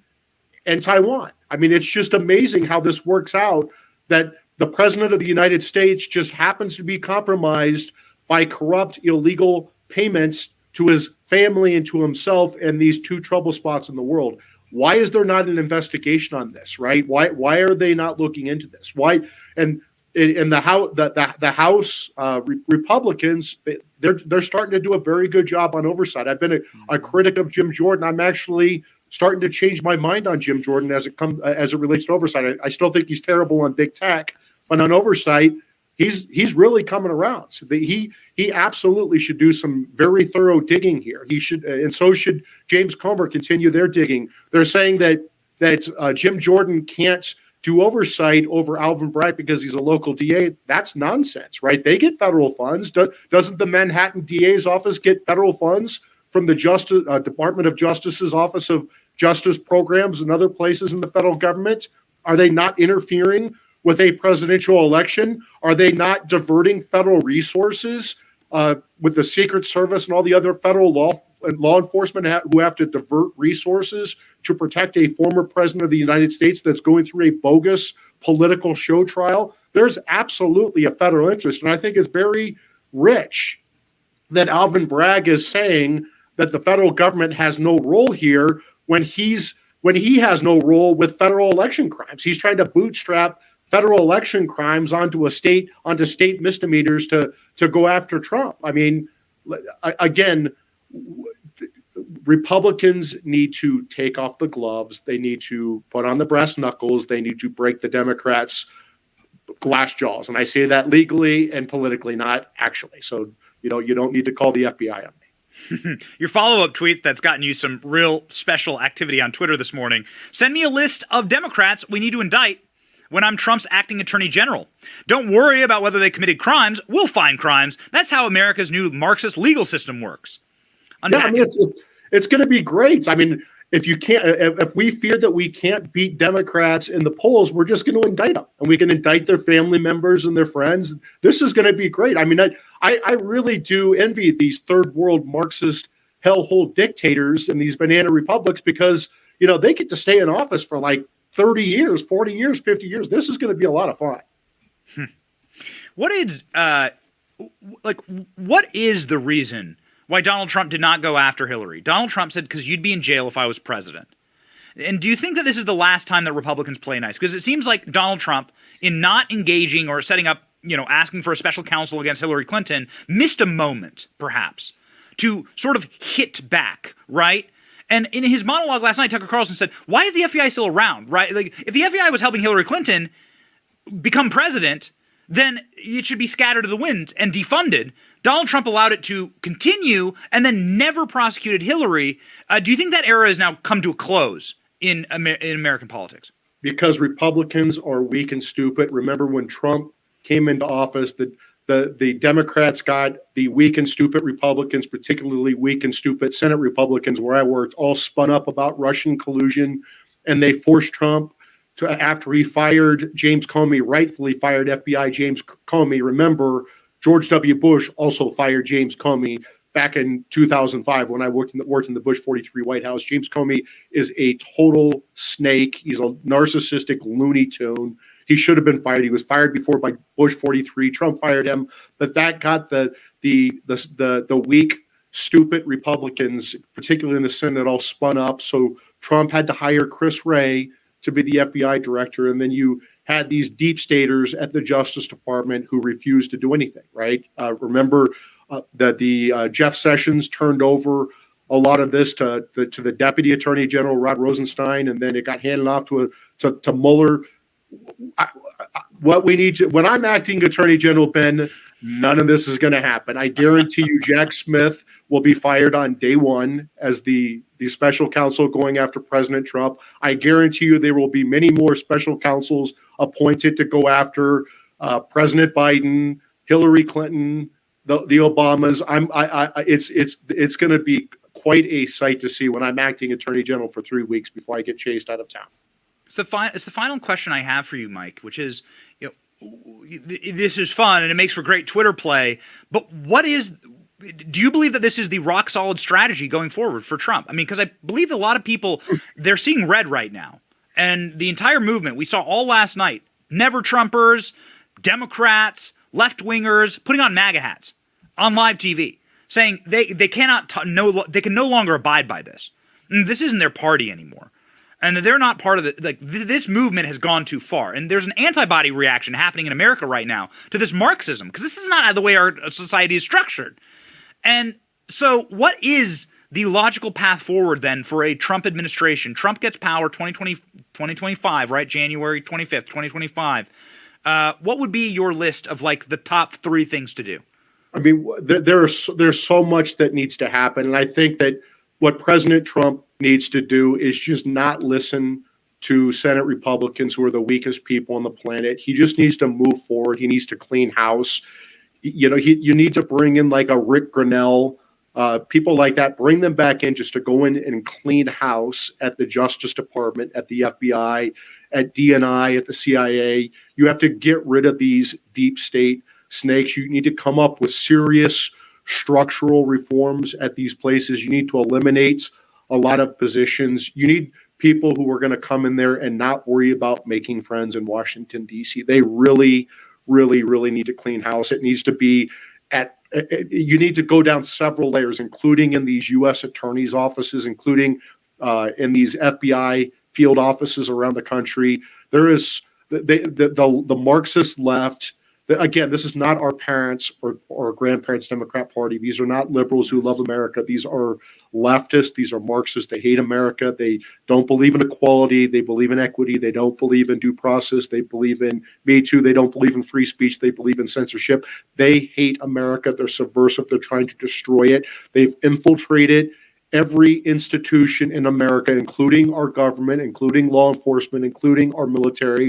and Taiwan. I mean, it's just amazing how this works out, that the president of the United States just happens to be compromised by corrupt, illegal payments to his family and to himself and these two trouble spots in the world. Why is there not an investigation on this, right? Why are they not looking into this? Why? And in the House Republicans, they're starting to do a very good job on oversight. I've been a critic of Jim Jordan. I'm actually starting to change my mind on Jim Jordan as it relates to oversight. I still think he's terrible on big tech, but on oversight, he's really coming around. So he absolutely should do some very thorough digging here. He should, and so should James Comer continue their digging. They're saying that Jim Jordan can't do oversight over Alvin Bragg because he's a local DA. That's nonsense, right? They get federal funds. Doesn't the Manhattan DA's office get federal funds from the Department of Justice's Office of Justice Programs and other places in the federal government? Are they not interfering with a presidential election? Are they not diverting federal resources with the Secret Service and all the other federal law enforcement who have to divert resources to protect a former president of the United States that's going through a bogus political show trial? There's absolutely a federal interest. And I think it's very rich that Alvin Bragg is saying that the federal government has no role here when he has no role with federal election crimes. He's trying to bootstrap federal election crimes onto state misdemeanors to go after Trump. I mean, again, Republicans need to take off the gloves. They need to put on the brass knuckles. They need to break the Democrats' glass jaws. And I say that legally and politically, not actually. So, you don't need to call the FBI on me. Your follow-up tweet that's gotten you some real special activity on Twitter this morning. Send me a list of Democrats we need to indict when I'm Trump's acting attorney general. Don't worry about whether they committed crimes. We'll find crimes. That's how America's new Marxist legal system works. Yeah, I mean, it's going to be great. I mean, if we fear that we can't beat Democrats in the polls, we're just going to indict them, and we can indict their family members and their friends. This is going to be great. I mean, I really do envy these third world Marxist hellhole dictators and these banana republics because, they get to stay in office for like 30 years, 40 years, 50 years. This is going to be a lot of fun. What is the reason why Donald Trump did not go after Hillary? Donald Trump said, because you'd be in jail if I was president. And do you think that this is the last time that Republicans play nice? Because it seems like Donald Trump, in not engaging or setting up, asking for a special counsel against Hillary Clinton, missed a moment, perhaps, to sort of hit back, right? And in his monologue last night, Tucker Carlson said, why is the FBI still around, right? Like, if the FBI was helping Hillary Clinton become president, then it should be scattered to the wind and defunded. Donald Trump allowed it to continue and then never prosecuted Hillary. Do you think that era has now come to a close in American politics? Because Republicans are weak and stupid. Remember when Trump came into office, the Democrats got the weak and stupid Republicans, particularly weak and stupid Senate Republicans where I worked, all spun up about Russian collusion, and they forced Trump to, after he fired James Comey, rightfully fired FBI James Comey. Remember, George W. Bush also fired James Comey back in 2005 when I worked in the Bush 43 White House. James Comey is a total snake. He's a narcissistic Looney Tune. He should have been fired. He was fired before by Bush 43. Trump fired him, but that got the weak, stupid Republicans, particularly in the Senate, all spun up. So Trump had to hire Chris Wray to be the FBI director, and then you had these deep staters at the Justice Department who refused to do anything, right? Remember that the Jeff Sessions turned over a lot of this to the Deputy Attorney General, Rod Rosenstein, and then it got handed off to Mueller. What we need to, when I'm acting Attorney General, Ben, none of this is going to happen. I guarantee you Jack Smith will be fired on day one as the special counsel going after President Trump. I guarantee you there will be many more special counsels appointed to go after President Biden, Hillary Clinton, the Obamas. It's going to be quite a sight to see when I'm acting Attorney General for 3 weeks before I get chased out of town. It's the final question I have for you, Mike, which is, this is fun and it makes for great Twitter play, but what is do you believe that this is the rock solid strategy going forward for Trump? I mean, because I believe a lot of people, they're seeing red right now. And the entire movement we saw all last night, never Trumpers, Democrats, left-wingers, putting on MAGA hats on live TV, saying they cannot, they can no longer abide by this. And this isn't their party anymore. And that they're not part of this movement has gone too far. And there's an antibody reaction happening in America right now to this Marxism, because this is not the way our society is structured. And so what is the logical path forward then for a Trump administration? Trump gets power 2025, right? January 25th, 2025. What would be your list of like the top 3 things to do? I mean, there's so much that needs to happen. And I think that what President Trump needs to do is just not listen to Senate Republicans, who are the weakest people on the planet. He just needs to move forward. He needs to clean house. You know, you need to bring in like a Rick Grenell, people like that, bring them back in just to go in and clean house at the Justice Department, at the FBI, at DNI, at the CIA. You have to get rid of these deep state snakes. You need to come up with serious structural reforms at these places. You need to eliminate a lot of positions. You need people who are going to come in there and not worry about making friends in Washington, D.C. They really, really, really need to clean house. It needs to be you need to go down several layers, including in these U.S. attorneys' offices, including in these FBI field offices around the country. There is the Marxist left. Again, this is not our parents' or grandparents' Democrat Party. These are not liberals who love America. These are leftists. These are Marxists. They hate America. They don't believe in equality. They believe in equity. They don't believe in due process. They believe in Me Too. They don't believe in free speech. They believe in censorship. They hate America. They're subversive. They're trying to destroy it. They've infiltrated every institution in America, including our government, including law enforcement, including our military.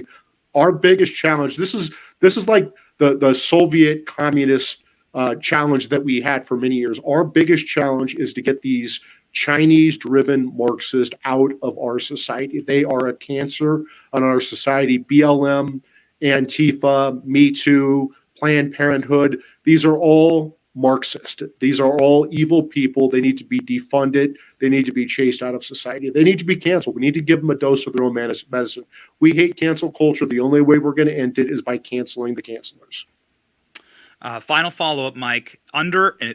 Our biggest challenge, this is like the Soviet communist challenge that we had for many years. Our biggest challenge is to get these Chinese-driven Marxists out of our society. They are a cancer on our society. BLM, Antifa, Me Too, Planned Parenthood, these are all Marxist. These are all evil people. They need to be defunded. They need to be chased out of society. They need to be canceled. We need to give them a dose of their own medicine. We hate cancel culture. The only way we're going to end it is by canceling the cancelers. Final follow-up, Mike. I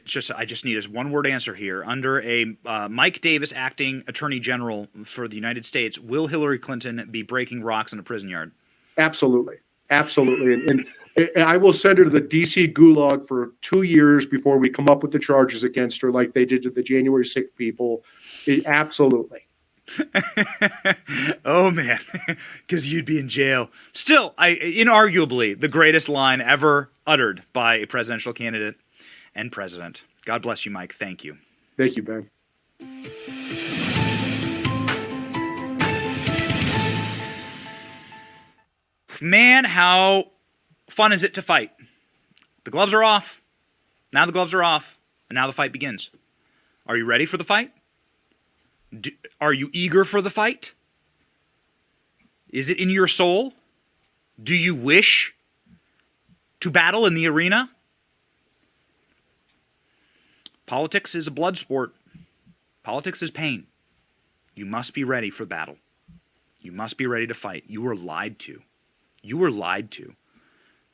just need a one-word answer here. Under a Mike Davis acting Attorney General for the United States, will Hillary Clinton be breaking rocks in a prison yard? Absolutely. Absolutely. And I will send her to the D.C. gulag for 2 years before we come up with the charges against her like they did to the January 6th people. Absolutely. Oh, man, because you'd be in jail. Still, inarguably, the greatest line ever uttered by a presidential candidate and president. God bless you, Mike. Thank you. Thank you, Ben. Man, how fun is it to fight? The gloves are off. Now the gloves are off, and now the fight begins. Are you ready for the fight? Are you eager for the fight? Is it in your soul? Do you wish to battle in the arena? Politics is a blood sport. Politics is pain. You must be ready for battle. You must be ready to fight. You were lied to. You were lied to.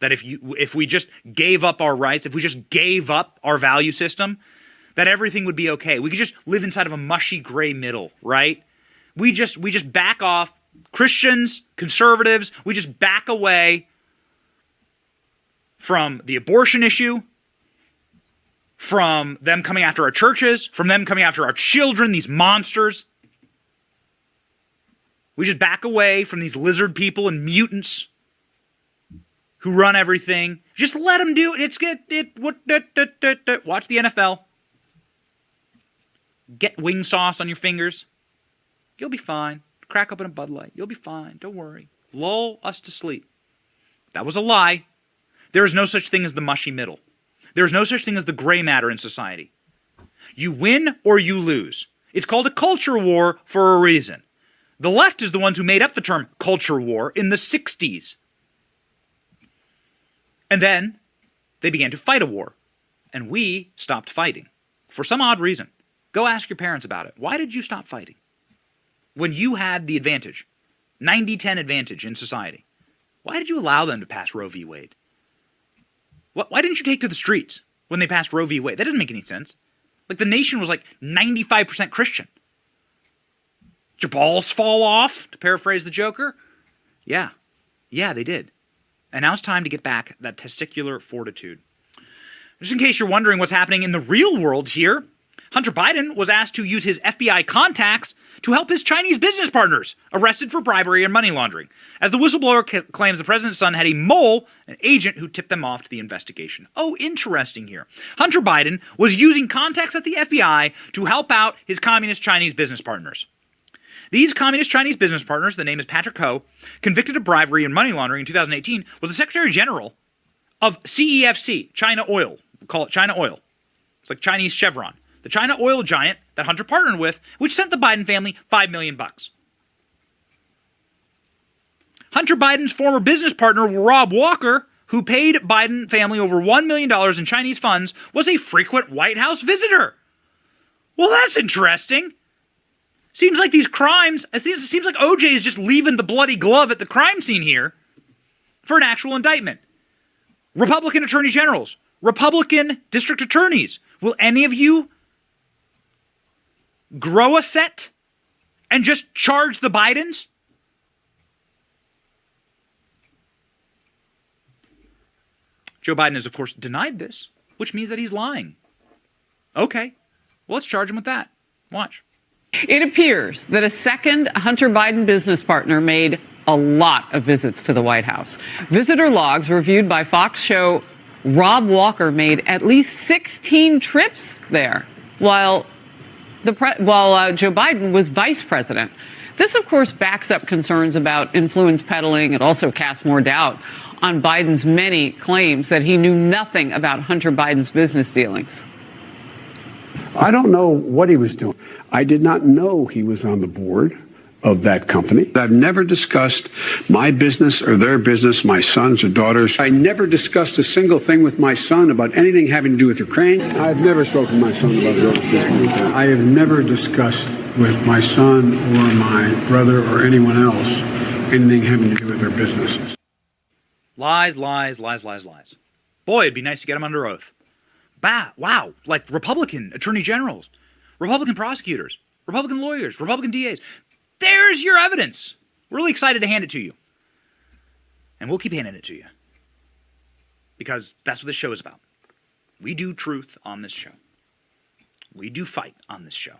That if we just gave up our rights, if we just gave up our value system, that everything would be okay. We could just live inside of a mushy gray middle, right? We just back off. Christians, conservatives, we just back away from the abortion issue, from them coming after our churches, from them coming after our children, these monsters. We just back away from these lizard people and mutants who run everything. Just let them do it. Watch the NFL. Get wing sauce on your fingers. You'll be fine. Crack open a Bud Light. You'll be fine. Don't worry. Lull us to sleep. That was a lie. There is no such thing as the mushy middle. There is no such thing as the gray matter in society. You win or you lose. It's called a culture war for a reason. The left is the ones who made up the term culture war in the 60s. And then they began to fight a war. and we stopped fighting for some odd reason. Go ask your parents about it. Why did you stop fighting? When you had the advantage, 90-10 advantage in society, why did you allow them to pass Roe v. Wade? Why didn't you take to the streets when they passed Roe v. Wade? That doesn't make any sense. Like, the nation was like 95% Christian. Did your balls fall off, to paraphrase the Joker? Yeah, they did. And now it's time to get back that testicular fortitude. Just in case you're wondering what's happening in the real world here, Hunter Biden was asked to use his FBI contacts to help his Chinese business partners arrested for bribery and money laundering, as the whistleblower claims the president's son had a mole, an agent who tipped them off to the investigation. Oh, interesting here. Hunter Biden was using contacts at the FBI to help out his communist Chinese business partners. These communist Chinese business partners, the name is Patrick Ho, convicted of bribery and money laundering in 2018, was the Secretary General of CEFC, China Oil. We'll call it China Oil. It's like Chinese Chevron. The China oil giant that Hunter partnered with, which sent the Biden family $5 million. Hunter Biden's former business partner, Rob Walker, who paid Biden family over $1 million in Chinese funds, was a frequent White House visitor. Well, that's interesting. Seems like these crimes, it seems like OJ is just leaving the bloody glove at the crime scene here for an actual indictment. Republican attorney generals, Republican district attorneys, will any of you grow a set and just charge the Bidens? Joe Biden has, of course, denied this, which means that he's lying. Okay, well, let's charge him with that. Watch. It appears that a second Hunter Biden business partner made a lot of visits to the White House. Visitor logs reviewed by Fox show Rob Walker made at least 16 trips there while Joe Biden was vice president. This, of course, backs up concerns about influence peddling. It also casts more doubt on Biden's many claims that he knew nothing about Hunter Biden's business dealings. I don't know what he was doing. I did not know he was on the board of that company. I've never discussed my business or their business, my sons or daughters. I never discussed a single thing with my son about anything having to do with Ukraine. I've never spoken to my son about his overseas business. I have never discussed with my son or my brother or anyone else anything having to do with their businesses. Lies, lies, lies, lies, lies. Boy, it'd be nice to get him under oath. Wow, like Republican attorney generals, Republican prosecutors, Republican lawyers, Republican DAs. There's your evidence. We're really excited to hand it to you. And we'll keep handing it to you. Because that's what this show is about. We do truth on this show. We do fight on this show.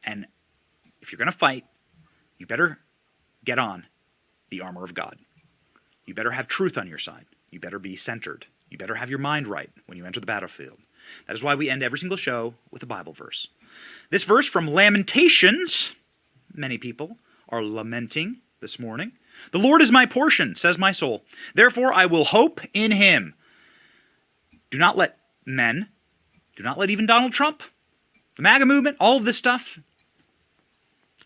And if you're going to fight, you better get on the armor of God. You better have truth on your side. You better be centered. You better have your mind right when you enter the battlefield. That is why we end every single show with a Bible verse. This verse from Lamentations, many people are lamenting this morning. The Lord is my portion, says my soul. Therefore I will hope in him. Do not let men, do not let even Donald Trump, the MAGA movement, all of this stuff,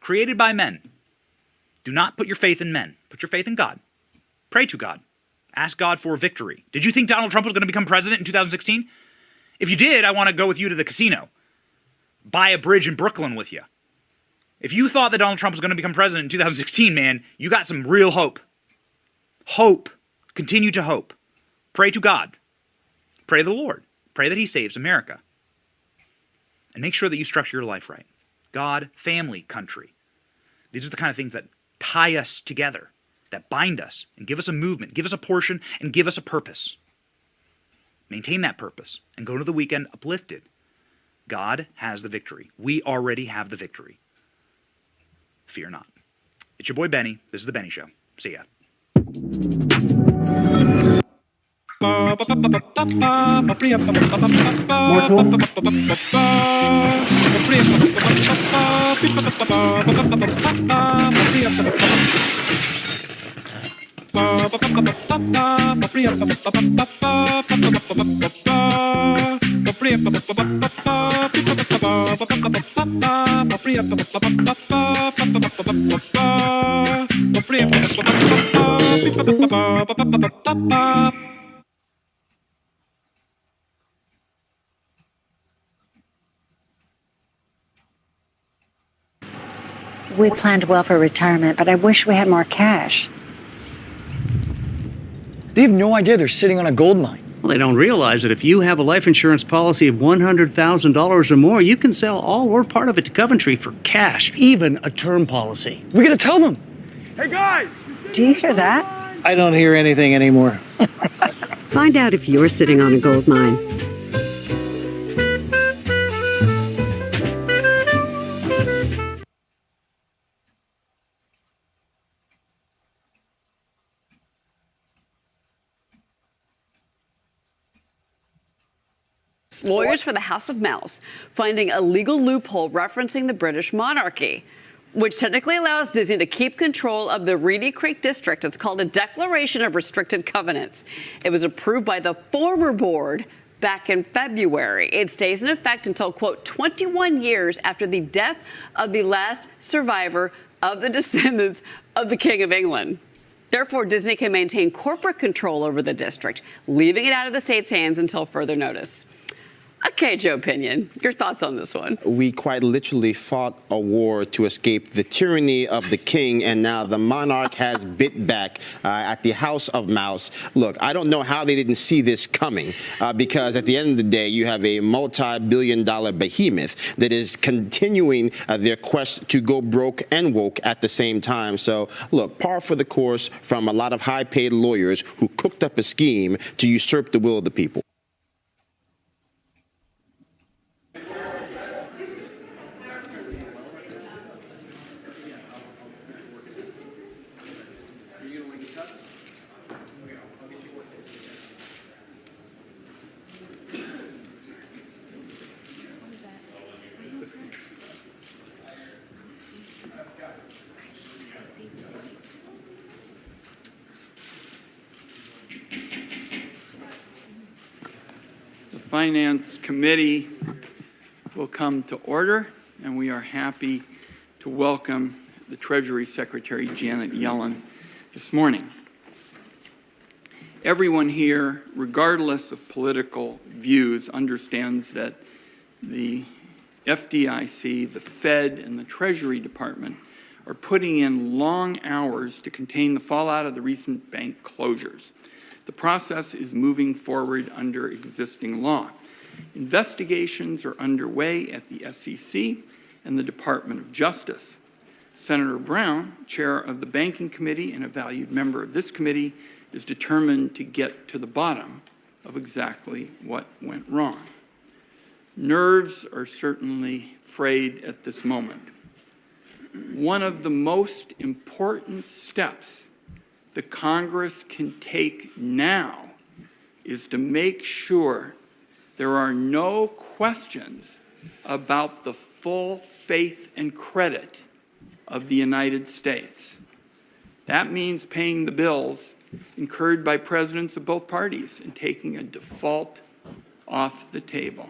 created by men. Do not put your faith in men. Put your faith in God. Pray to God. Ask God for victory. Did you think Donald Trump was going to become president in 2016? If you did, I want to go with you to the casino. Buy a bridge in Brooklyn with you. If you thought that Donald Trump was going to become president in 2016, man, you got some real hope. Hope. Continue to hope. Pray to God. Pray to the Lord. Pray that he saves America. And make sure that you structure your life right. God, family, country. These are the kind of things that tie us together, that bind us and give us a movement, give us a portion, and give us a purpose. Maintain that purpose and go to the weekend uplifted. God has the victory. We already have the victory. Fear not. It's your boy Benny. This is The Benny Show. See ya. More tools? We planned well for retirement, but I wish we had more cash. They have no idea they're sitting on a gold mine. Well, they don't realize that if you have a life insurance policy of $100,000 or more, you can sell all or part of it to Coventry for cash, even a term policy. We gotta tell them. Hey, guys! Do you hear that? I don't hear anything anymore. Find out if you're sitting on a gold mine. Lawyers for the House of Mouse finding a legal loophole referencing the British monarchy, which technically allows Disney to keep control of the Reedy Creek District. It's called a Declaration of Restricted Covenants. It was approved by the former board back in February. It stays in effect until, quote, 21 years after the death of the last survivor of the descendants of the King of England. Therefore, Disney can maintain corporate control over the district, leaving it out of the state's hands until further notice. Okay, Joe Pinion, your thoughts on this one? We quite literally fought a war to escape the tyranny of the king, and now the monarch has bit back at the House of Mouse. Look, I don't know how they didn't see this coming, because at the end of the day, you have a multi-billion-dollar behemoth that is continuing their quest to go broke and woke at the same time. So, look, par for the course from a lot of high-paid lawyers who cooked up a scheme to usurp the will of the people. The Finance Committee will come to order, and we are happy to welcome the Treasury Secretary Janet Yellen this morning. Everyone here, regardless of political views, understands that the FDIC, the Fed, and the Treasury Department are putting in long hours to contain the fallout of the recent bank closures. The process is moving forward under existing law. Investigations are underway at the SEC and the Department of Justice. Senator Brown, chair of the Banking Committee and a valued member of this committee, is determined to get to the bottom of exactly what went wrong. Nerves are certainly frayed at this moment. One of the most important steps the Congress can take now is to make sure there are no questions about the full faith and credit of the United States. That means paying the bills incurred by presidents of both parties and taking a default off the table.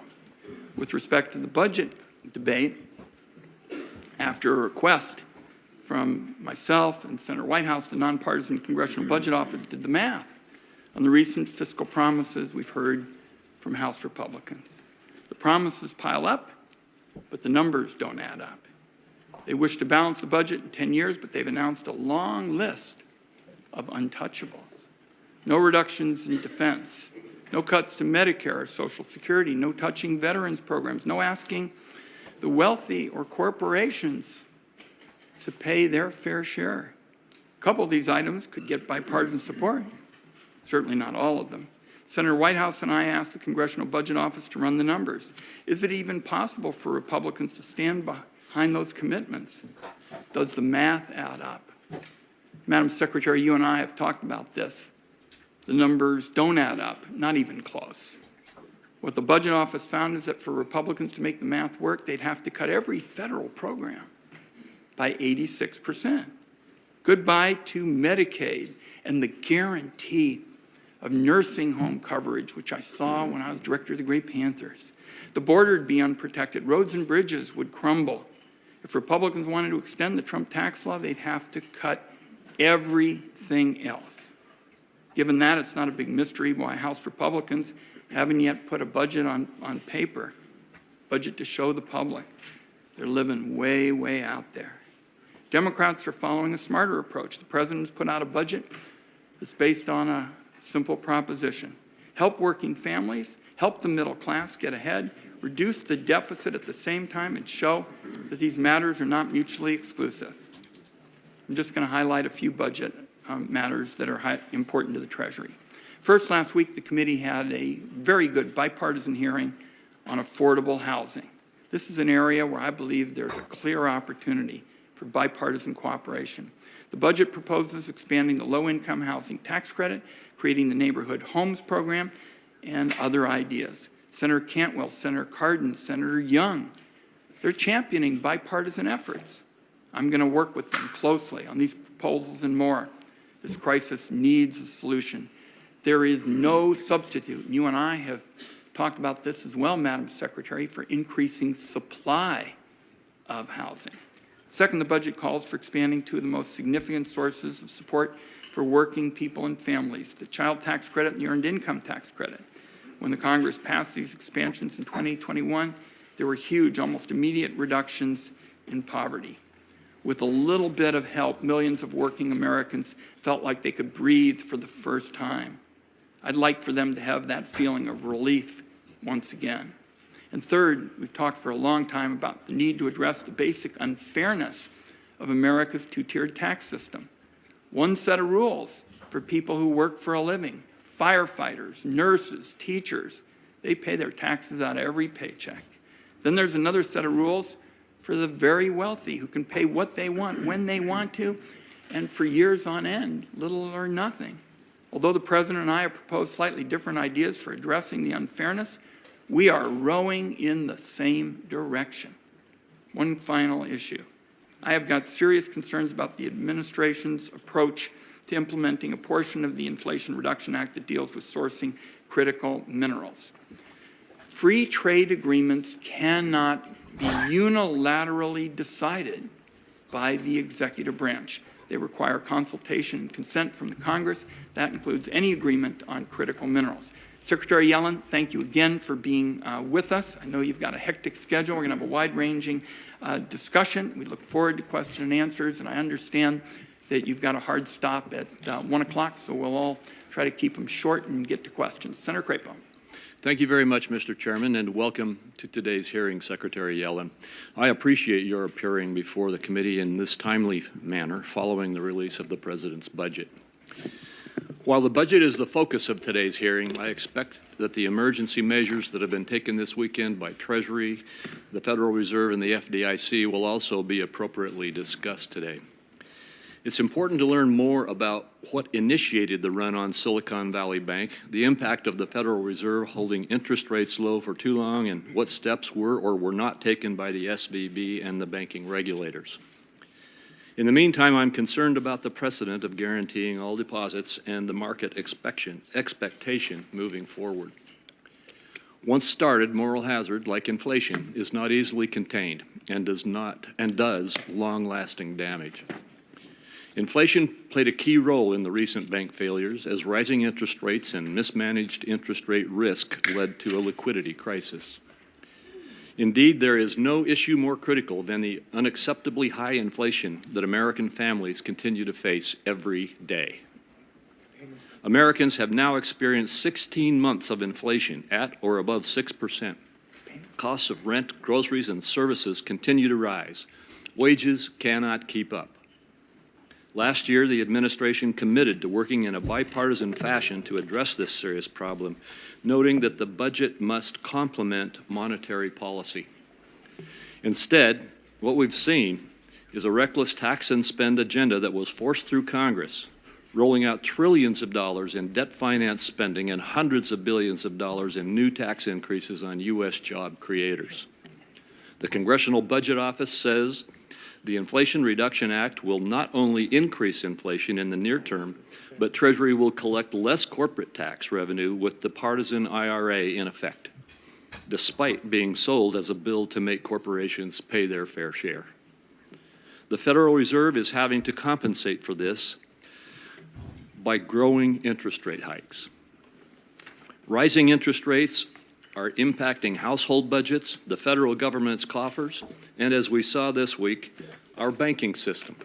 With respect to the budget debate, after a request from myself and Senator Whitehouse, the nonpartisan Congressional Budget Office did the math on the recent fiscal promises we've heard from House Republicans. The promises pile up, but the numbers don't add up. They wish to balance the budget in 10 years, but they've announced a long list of untouchables. No reductions in defense, no cuts to Medicare or Social Security, no touching veterans programs, no asking the wealthy or corporations to pay their fair share. A couple of these items could get bipartisan support, certainly not all of them. Senator Whitehouse and I asked the Congressional Budget Office to run the numbers. Is it even possible for Republicans to stand behind those commitments? Does the math add up? Madam Secretary, you and I have talked about this. The numbers don't add up, not even close. What the Budget Office found is that for Republicans to make the math work, they'd have to cut every federal program by 86%. Goodbye to Medicaid and the guarantee of nursing home coverage, which I saw when I was director of the Great Panthers. The border would be unprotected. Roads and bridges would crumble. If Republicans wanted to extend the Trump tax law, they'd have to cut everything else. Given that, it's not a big mystery why House Republicans haven't yet put a budget on paper, budget to show the public. They're living way, way out there. Democrats are following a smarter approach. The president's put out a budget that's based on a simple proposition. Help working families, help the middle class get ahead, reduce the deficit at the same time, and show that these matters are not mutually exclusive. I'm just going to highlight a few budget matters that are important to the Treasury. First, last week, the committee had a very good bipartisan hearing on affordable housing. This is an area where I believe there's a clear opportunity for bipartisan cooperation. The budget proposes expanding the low-income housing tax credit, creating the Neighborhood Homes Program, and other ideas. Senator Cantwell, Senator Cardin, Senator Young, they're championing bipartisan efforts. I'm going to work with them closely on these proposals and more. This crisis needs a solution. There is no substitute. You and I have talked about this as well, Madam Secretary, for increasing supply of housing. Second, the budget calls for expanding two of the most significant sources of support for working people and families, the child tax credit and the earned income tax credit. When the Congress passed these expansions in 2021, there were huge, almost immediate reductions in poverty. With a little bit of help, millions of working Americans felt like they could breathe for the first time. I'd like for them to have that feeling of relief once again. And third, we've talked for a long time about the need to address the basic unfairness of America's two-tiered tax system. One set of rules for people who work for a living, firefighters, nurses, teachers. They pay their taxes out of every paycheck. Then there's another set of rules for the very wealthy who can pay what they want, when they want to, and for years on end, little or nothing. Although the President and I have proposed slightly different ideas for addressing the unfairness, we are rowing in the same direction. One final issue. I have got serious concerns about the administration's approach to implementing a portion of the Inflation Reduction Act that deals with sourcing critical minerals. Free trade agreements cannot be unilaterally decided by the executive branch. They require consultation and consent from the Congress. That includes any agreement on critical minerals. Secretary Yellen, thank you again for being with us. I know you've got a hectic schedule. We're going to have a wide-ranging discussion. We look forward to question and answers, and I understand that you've got a hard stop at 1 o'clock, so we'll all try to keep them short and get to questions. Senator Crapo. Thank you very much, Mr. Chairman, and welcome to today's hearing, Secretary Yellen. I appreciate your appearing before the committee in this timely manner following the release of the President's budget. While the budget is the focus of today's hearing, I expect that the emergency measures that have been taken this weekend by Treasury, the Federal Reserve, and the FDIC will also be appropriately discussed today. It's important to learn more about what initiated the run on Silicon Valley Bank, the impact of the Federal Reserve holding interest rates low for too long, and what steps were or were not taken by the SVB and the banking regulators. In the meantime, I'm concerned about the precedent of guaranteeing all deposits and the market expectation moving forward. Once started, moral hazard, like inflation, is not easily contained and does long-lasting damage. Inflation played a key role in the recent bank failures as rising interest rates and mismanaged interest rate risk led to a liquidity crisis. Indeed, there is no issue more critical than the unacceptably high inflation that American families continue to face every day. Americans have now experienced 16 months of inflation at or above 6%. Costs of rent, groceries, and services continue to rise. Wages cannot keep up. Last year, the administration committed to working in a bipartisan fashion to address this serious problem, noting that the budget must complement monetary policy. Instead, what we've seen is a reckless tax and spend agenda that was forced through Congress, rolling out trillions of dollars in debt finance spending and hundreds of billions of dollars in new tax increases on U.S. job creators. The Congressional Budget Office says the Inflation Reduction Act will not only increase inflation in the near term, but Treasury will collect less corporate tax revenue with the partisan IRA in effect, despite being sold as a bill to make corporations pay their fair share. The Federal Reserve is having to compensate for this by growing interest rate hikes. Rising interest rates are impacting household budgets, the federal government's coffers, and as we saw this week, Our banking system.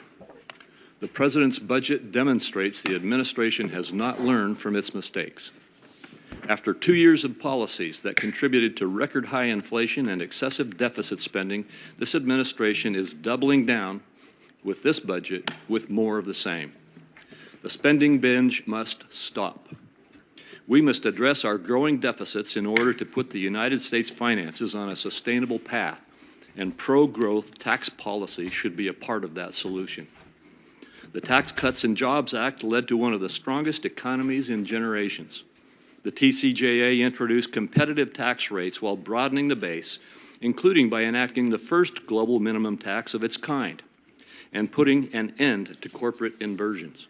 The president's budget demonstrates the administration has not learned from its mistakes. After 2 years of policies that contributed to record high inflation and excessive deficit spending, this administration is doubling down with this budget with more of the same. The spending binge must stop. We must address our growing deficits in order to put the United States finances on a sustainable path, and pro-growth tax policy should be a part of that solution. The Tax Cuts and Jobs Act led to one of the strongest economies in generations. The TCJA introduced competitive tax rates while broadening the base, including by enacting the first global minimum tax of its kind and putting an end to corporate inversions.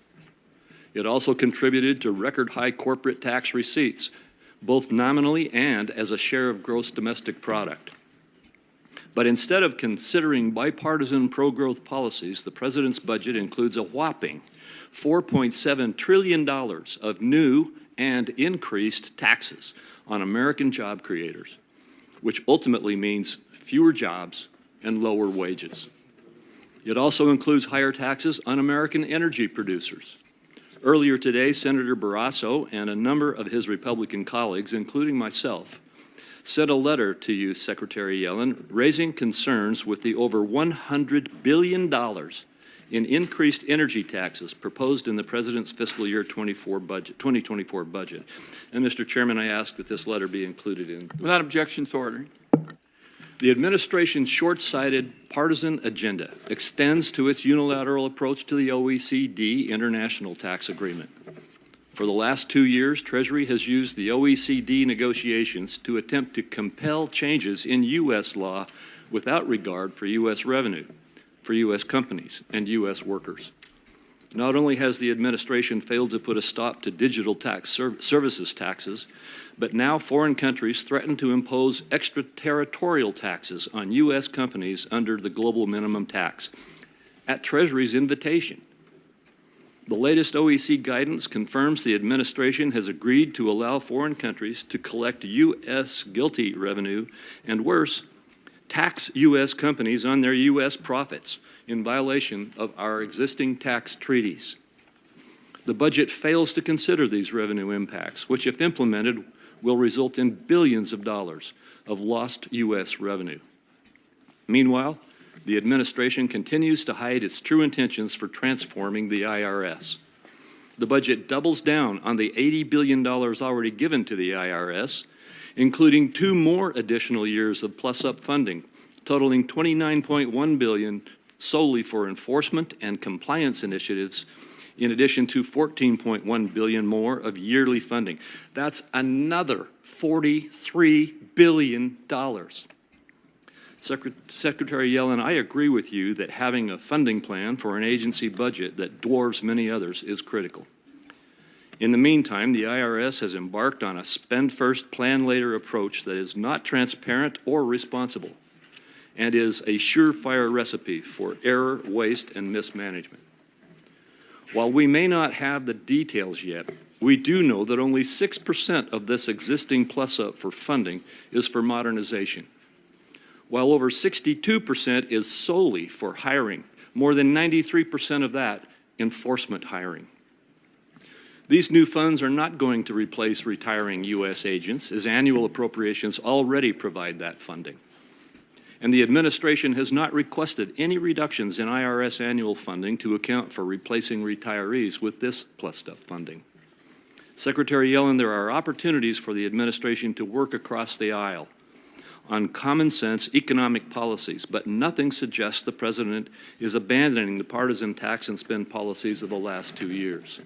It also contributed to record high corporate tax receipts, both nominally and as a share of gross domestic product. But instead of considering bipartisan pro-growth policies, the president's budget includes a whopping $4.7 trillion of new and increased taxes on American job creators, which ultimately means fewer jobs and lower wages. It also includes higher taxes on American energy producers. Earlier today, Senator Barrasso and a number of his Republican colleagues, including myself, sent a letter to you, Secretary Yellen, raising concerns with the over $100 billion in increased energy taxes proposed in the President's fiscal year 2024 budget. And, Mr. Chairman, I ask that this letter be included in. Without objection, so ordered. The administration's short-sighted partisan agenda extends to its unilateral approach to the OECD International Tax Agreement. For the last 2 years, Treasury has used the OECD negotiations to attempt to compel changes in U.S. law without regard for U.S. revenue, for U.S. companies and U.S. workers. Not only has the administration failed to put a stop to digital tax services taxes, but now foreign countries threaten to impose extraterritorial taxes on U.S. companies under the global minimum tax at Treasury's invitation. The latest OEC guidance confirms the administration has agreed to allow foreign countries to collect U.S. guilty revenue and, worse, tax U.S. companies on their U.S. profits in violation of our existing tax treaties. The budget fails to consider these revenue impacts, which, if implemented, will result in billions of dollars of lost U.S. revenue. Meanwhile, the administration continues to hide its true intentions for transforming the IRS. The budget doubles down on the $80 billion already given to the IRS, including 2 more additional years of plus-up funding, totaling $29.1 billion solely for enforcement and compliance initiatives, in addition to $14.1 billion more of yearly funding. That's another $43 billion. Secretary Yellen, I agree with you that having a funding plan for an agency budget that dwarfs many others is critical. In the meantime, the IRS has embarked on a spend-first, plan-later approach that is not transparent or responsible and is a surefire recipe for error, waste, and mismanagement. While we may not have the details yet, we do know that only 6% of this existing plus-up for funding is for modernization, while over 62% is solely for hiring, more than 93% of that enforcement hiring. These new funds are not going to replace retiring U.S. agents, as annual appropriations already provide that funding. And the administration has not requested any reductions in IRS annual funding to account for replacing retirees with this plussed-up funding. Secretary Yellen, there are opportunities for the administration to work across the aisle on common-sense economic policies, but nothing suggests the president is abandoning the partisan tax and spend policies of the last 2 years.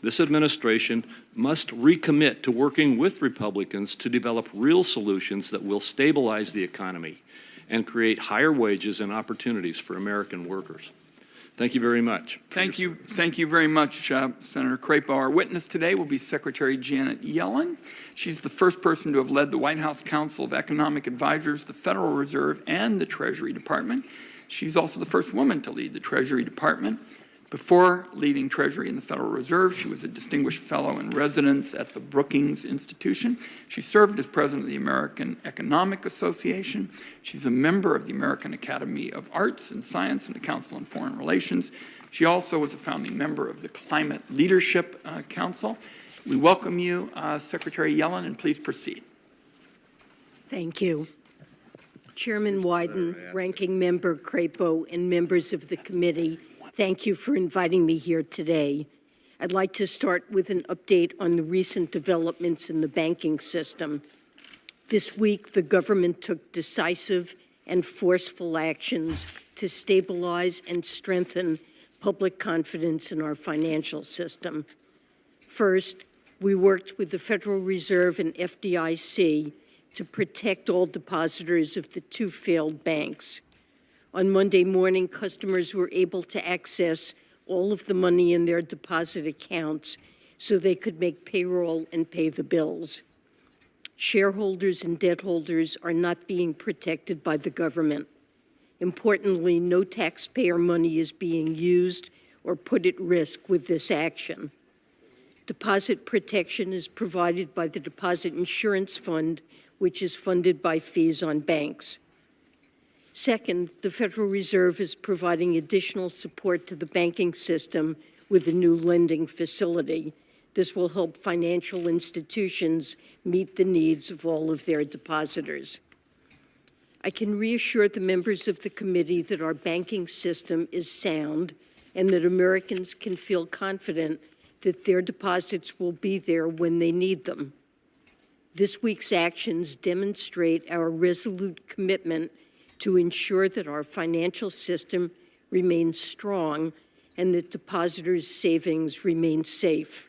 This administration must recommit to working with Republicans to develop real solutions that will stabilize the economy and create higher wages and opportunities for American workers. Thank you very much. Thank you very much, Senator Crapo. Our witness today will be Secretary Janet Yellen. She's the first person to have led the White House Council of Economic Advisors, the Federal Reserve, and the Treasury Department. She's also the first woman to lead the Treasury Department. Before leading Treasury in the Federal Reserve, she was a distinguished fellow in residence at the Brookings Institution. She served as president of the American Economic Association. She's a member of the American Academy of Arts and Science and the Council on Foreign Relations. She also was a founding member of the Climate Leadership Council. We welcome you, Secretary Yellen, and please proceed. Thank you. Chairman Wyden, Ranking Member Crapo, and members of the committee, thank you for inviting me here today. I'd like to start with an update on the recent developments in the banking system. This week, the government took decisive and forceful actions to stabilize and strengthen public confidence in our financial system. First, we worked with the Federal Reserve and FDIC to protect all depositors of the two failed banks. On Monday morning, customers were able to access all of the money in their deposit accounts so they could make payroll and pay the bills. Shareholders and debt holders are not being protected by the government. Importantly, no taxpayer money is being used or put at risk with this action. Deposit protection is provided by the Deposit Insurance Fund, which is funded by fees on banks. Second, the Federal Reserve is providing additional support to the banking system with a new lending facility. This will help financial institutions meet the needs of all of their depositors. I can reassure the members of the committee that our banking system is sound and that Americans can feel confident that their deposits will be there when they need them. This week's actions demonstrate our resolute commitment to ensure that our financial system remains strong and that depositors' savings remain safe.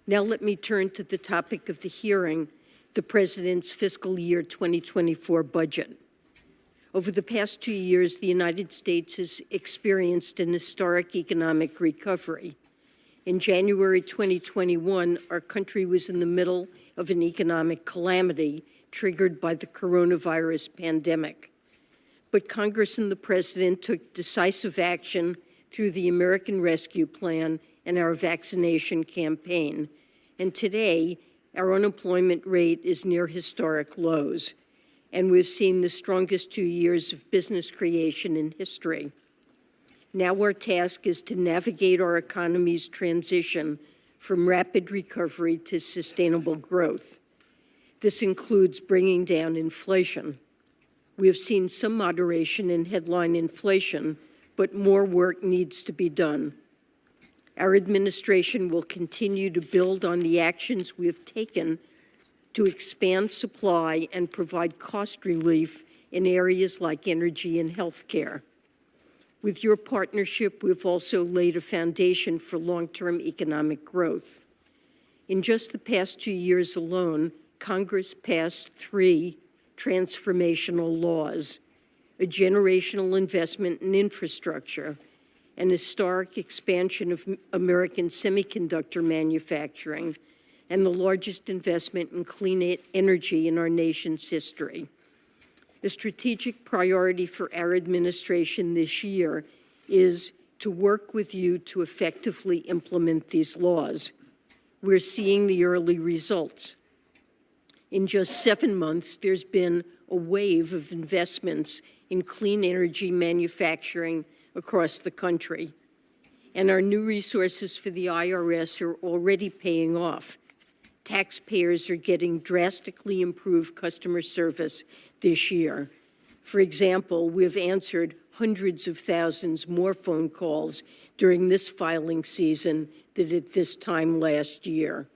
Now let me turn to the topic of the hearing, the President's fiscal year 2024 budget. Over the past 2 years, the United States has experienced an historic economic recovery. In January 2021, our country was in the middle of an economic calamity triggered by the coronavirus pandemic. But Congress and the President took decisive action through the American Rescue Plan and our vaccination campaign. And today, our unemployment rate is near historic lows, and we've seen the strongest 2 years of business creation in history. Now our task is to navigate our economy's transition from rapid recovery to sustainable growth. This includes bringing down inflation. We have seen some moderation in headline inflation, but more work needs to be done. Our administration will continue to build on the actions we have taken to expand supply and provide cost relief in areas like energy and healthcare. With your partnership, we've also laid a foundation for long-term economic growth. In just the past 2 years alone, Congress passed 3 transformational laws, a generational investment in infrastructure, an historic expansion of American semiconductor manufacturing, and the largest investment in clean energy in our nation's history. A strategic priority for our administration this year is to work with you to effectively implement these laws. We're seeing the early results. In just 7 months, there's been a wave of investments in clean energy manufacturing across the country. And our new resources for the IRS are already paying off. Taxpayers are getting drastically improved customer service this year. For example, we've answered hundreds of thousands more phone calls during this filing season than at this time last year.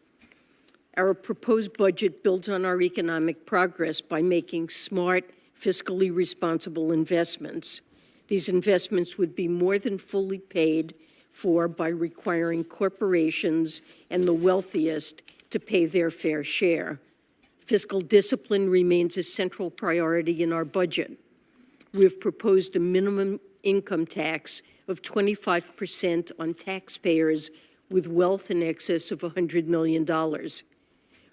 Our proposed budget builds on our economic progress by making smart, fiscally responsible investments. These investments would be more than fully paid for by requiring corporations and the wealthiest to pay their fair share. Fiscal discipline remains a central priority in our budget. We have proposed a minimum income tax of 25% on taxpayers with wealth in excess of $100 million.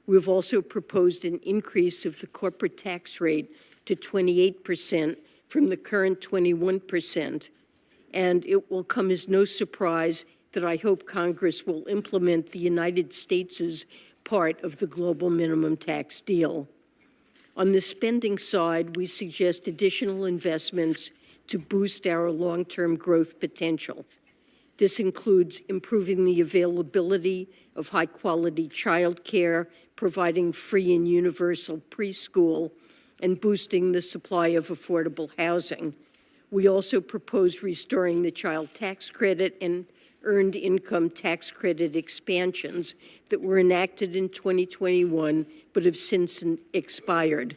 We have also proposed an increase of the corporate tax rate to 28% from the current 21%, and it will come as no surprise that I hope Congress will implement the United States' part of the global minimum tax deal. On the spending side, we suggest additional investments to boost our long-term growth potential. This includes improving the availability of high-quality child care, providing free and universal preschool, and boosting the supply of affordable housing. We also propose restoring the child tax credit and earned income tax credit expansions that were enacted in 2021 but have since expired.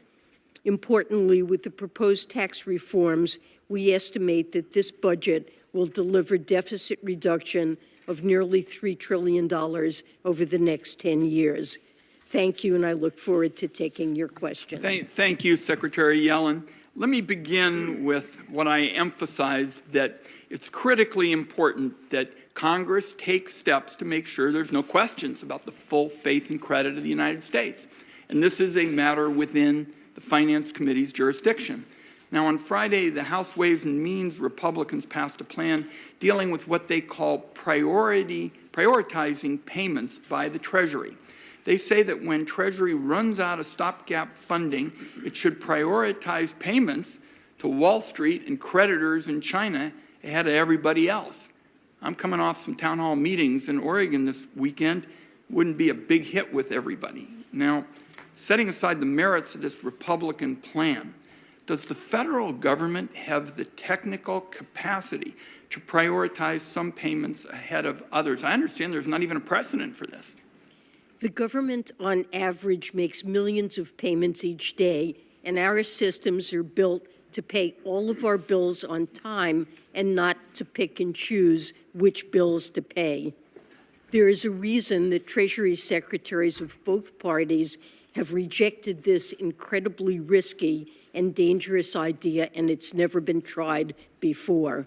Importantly, with the proposed tax reforms, we estimate that this budget will deliver deficit reduction of nearly $3 trillion over the next 10 years. Thank you, and I look forward to taking your questions. Thank you, Secretary Yellen. Let me begin with what I emphasized, that it's critically important that Congress take steps to make sure there's no questions about the full faith and credit of the United States. And this is a matter within the Finance Committee's jurisdiction. Now, on Friday, the House Ways and Means Republicans passed a plan dealing with what they call prioritizing payments by the Treasury. They say that when Treasury runs out of stopgap funding, it should prioritize payments to Wall Street and creditors in China ahead of everybody else. I'm coming off some town hall meetings in Oregon this weekend. Wouldn't be a big hit with everybody. Now, setting aside the merits of this Republican plan, does the federal government have the technical capacity to prioritize some payments ahead of others? I understand there's not even a precedent for this. The government, on average, makes millions of payments each day, and our systems are built to pay all of our bills on time and not to pick and choose which bills to pay. There is a reason that Treasury secretaries of both parties have rejected this incredibly risky and dangerous idea, and it's never been tried before.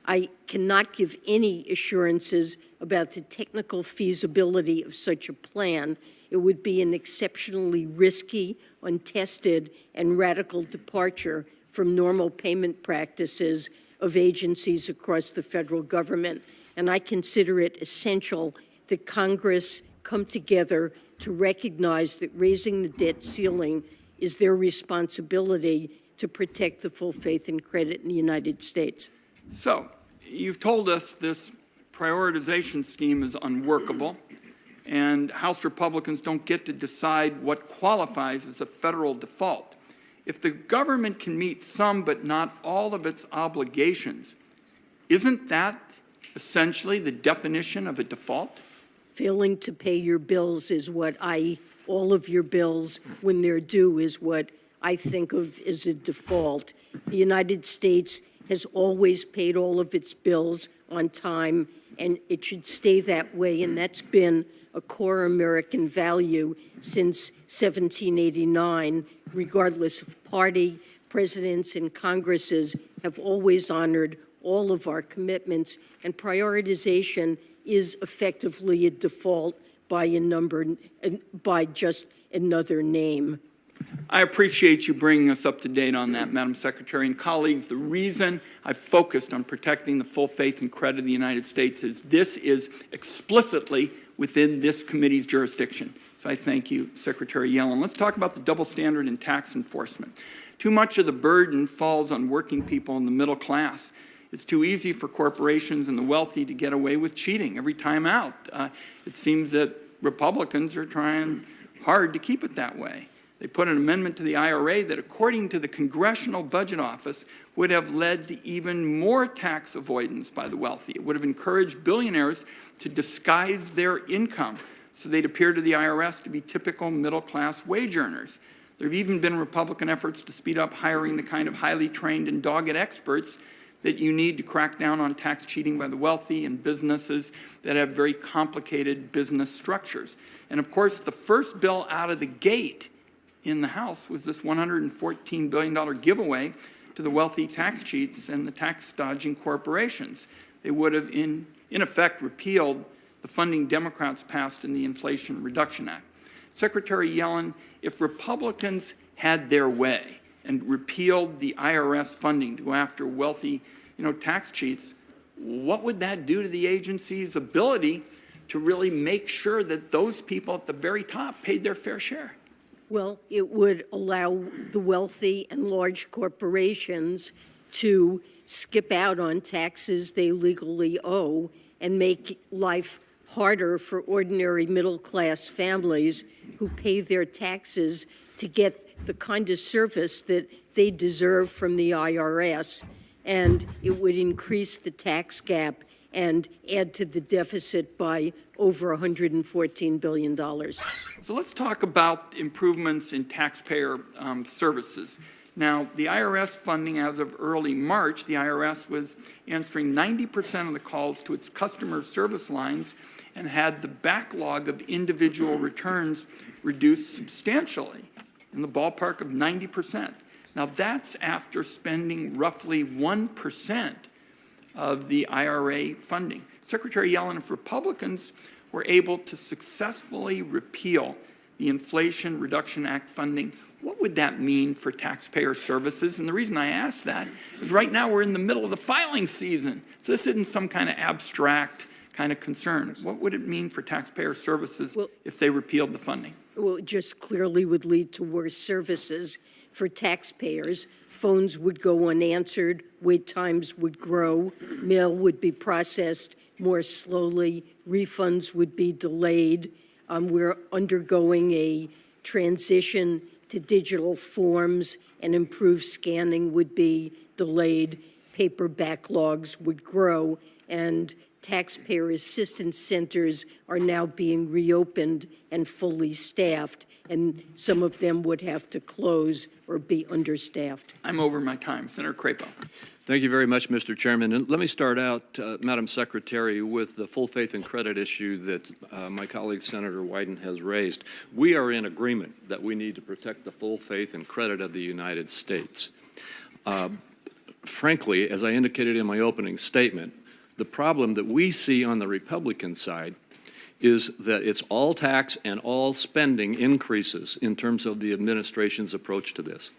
I cannot give any assurances about the technical feasibility of such a plan. It would be an exceptionally risky, untested, and radical departure from normal payment practices of agencies across the federal government. And I consider it essential that Congress come together to recognize that raising the debt ceiling is their responsibility to protect the full faith and credit in the United States. So, you've told us this prioritization scheme is unworkable, and House Republicans don't get to decide what qualifies as a federal default. If the government can meet some but not all of its obligations, isn't that essentially the definition of a default? Failing to pay your bills is what all of your bills when they're due is what I think of as a default. The United States has always paid all of its bills on time, and it should stay that way, and that's been a core American value since 1789, regardless of party. Presidents and Congresses have always honored all of our commitments, and prioritization is effectively a default by just another name. I appreciate you bringing us up to date on that, Madam Secretary. And colleagues, the reason I've focused on protecting the full faith and credit of the United States is this is explicitly within this committee's jurisdiction. So I thank you, Secretary Yellen. Let's talk about the double standard in tax enforcement. Too much of the burden falls on working people in the middle class. It's too easy for corporations and the wealthy to get away with cheating every time out. It seems that Republicans are trying hard to keep it that way. They put an amendment to the IRA that, according to the Congressional Budget Office, would have led to even more tax avoidance by the wealthy. It would have encouraged billionaires to disguise their income so they'd appear to the IRS to be typical middle-class wage earners. There have even been Republican efforts to speed up hiring the kind of highly trained and dogged experts that you need to crack down on tax cheating by the wealthy and businesses that have very complicated business structures. And of course, the first bill out of the gate in the House was this $114 billion giveaway to the wealthy tax cheats and the tax dodging corporations. They would have, in effect, repealed the funding Democrats passed in the Inflation Reduction Act. Secretary Yellen, if Republicans had their way and repealed the IRS funding to go after wealthy tax cheats, what would that do to the agency's ability to really make sure that those people at the very top paid their fair share? Well, it would allow the wealthy and large corporations to skip out on taxes they legally owe and make life harder for ordinary middle-class families who pay their taxes to get the kind of service that they deserve from the IRS. And it would increase the tax gap and add to the deficit by over $114 billion. So let's talk about improvements in taxpayer services. Now, the IRS funding, as of early March, the IRS was answering 90% of the calls to its customer service lines and had the backlog of individual returns reduced substantially, in the ballpark of 90%. Now, that's after spending roughly 1% of the IRA funding. Secretary Yellen and Republicans were able to successfully repeal the Inflation Reduction Act funding. What would that mean for taxpayer services? And the reason I ask that is right now we're in the middle of the filing season. So this isn't some kind of abstract kind of concern. What would it mean for taxpayer services if they repealed the funding? Well, it just clearly would lead to worse services for taxpayers. Phones would go unanswered, wait times would grow, mail would be processed more slowly, refunds would be delayed. We're undergoing a transition to digital forms, and improved scanning would be delayed, paper backlogs would grow, and taxpayer assistance centers are now being reopened and fully staffed, and some of them would have to close or be understaffed. I'm over my time. Senator Crapo. Thank you very much, Mr. Chairman. And let me start out, Madam Secretary, with the full faith and credit issue that my colleague Senator Wyden has raised. We are in agreement that we need to protect the full faith and credit of the United States. Frankly, as I indicated in my opening statement, the problem that we see on the Republican side is that it's all tax and all spending increases in terms of the administration's approach to this.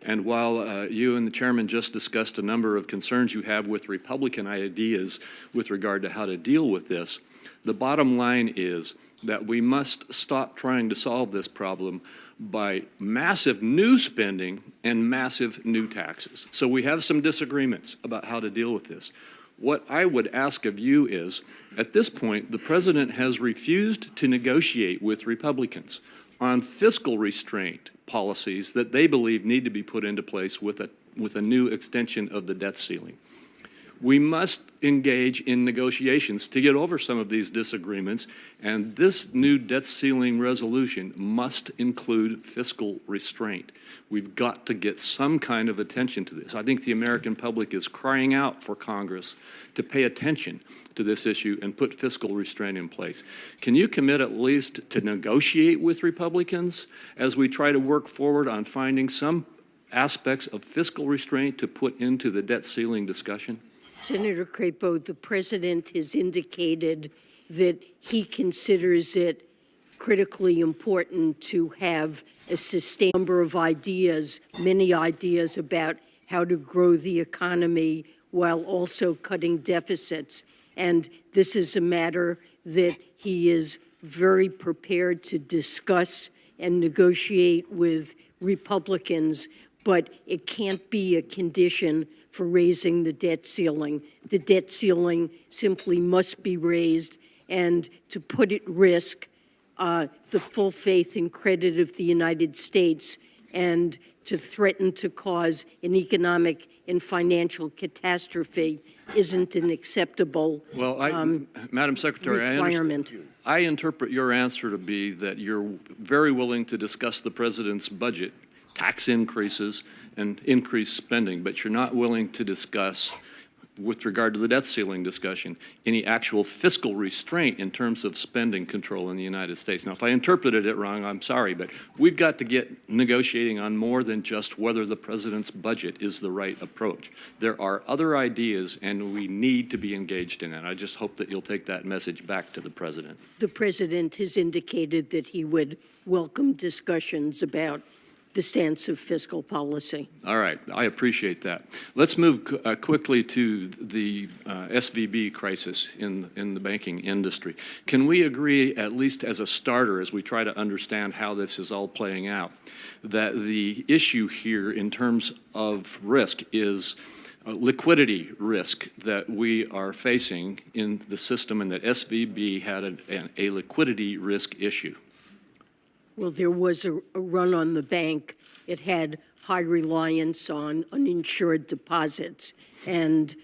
And while you and the chairman just discussed a number of concerns you have with Republican ideas with regard to how to deal with this, the bottom line is that we must stop trying to solve this problem by massive new spending and massive new taxes. So we have some disagreements about how to deal with this. What I would ask of you is, at this point, the president has refused to negotiate with Republicans on fiscal restraint policies that they believe need to be put into place with a new extension of the debt ceiling. We must engage in negotiations to get over some of these disagreements, and this new debt ceiling resolution must include fiscal restraint. We've got to get some kind of attention to this. I think the American public is crying out for Congress to pay attention to this issue and put fiscal restraint in place. Can you commit at least to negotiate with Republicans as we try to work forward on finding some aspects of fiscal restraint to put into the debt ceiling discussion? Senator Crapo, the president has indicated that he considers it critically important to have a sustained number of ideas, many ideas about how to grow the economy while also cutting deficits. And this is a matter that he is very prepared to discuss and negotiate with Republicans, but it can't be a condition for raising the debt ceiling. The debt ceiling simply must be raised, and to put at risk the full faith and credit of the United States and to threaten to cause an economic and financial catastrophe isn't an acceptable Madam Secretary, requirement. I interpret your answer to be that you're very willing to discuss the president's budget, tax increases, and increased spending, but you're not willing to discuss, with regard to the debt ceiling discussion, any actual fiscal restraint in terms of spending control in the United States. Now, if I interpreted it wrong, I'm sorry, but we've got to get negotiating on more than just whether the president's budget is the right approach. There are other ideas, and we need to be engaged in it. I just hope that you'll take that message back to the president. The president has indicated that he would welcome discussions about the stance of fiscal policy. All right, I appreciate that. Let's move quickly to the SVB crisis in the banking industry. Can we agree, at least as a starter, as we try to understand how this is all playing out, that the issue here in terms of risk is liquidity risk that we are facing in the system, and that SVB had a liquidity risk issue? Well, there was a run on the bank. It had high reliance on uninsured deposits, and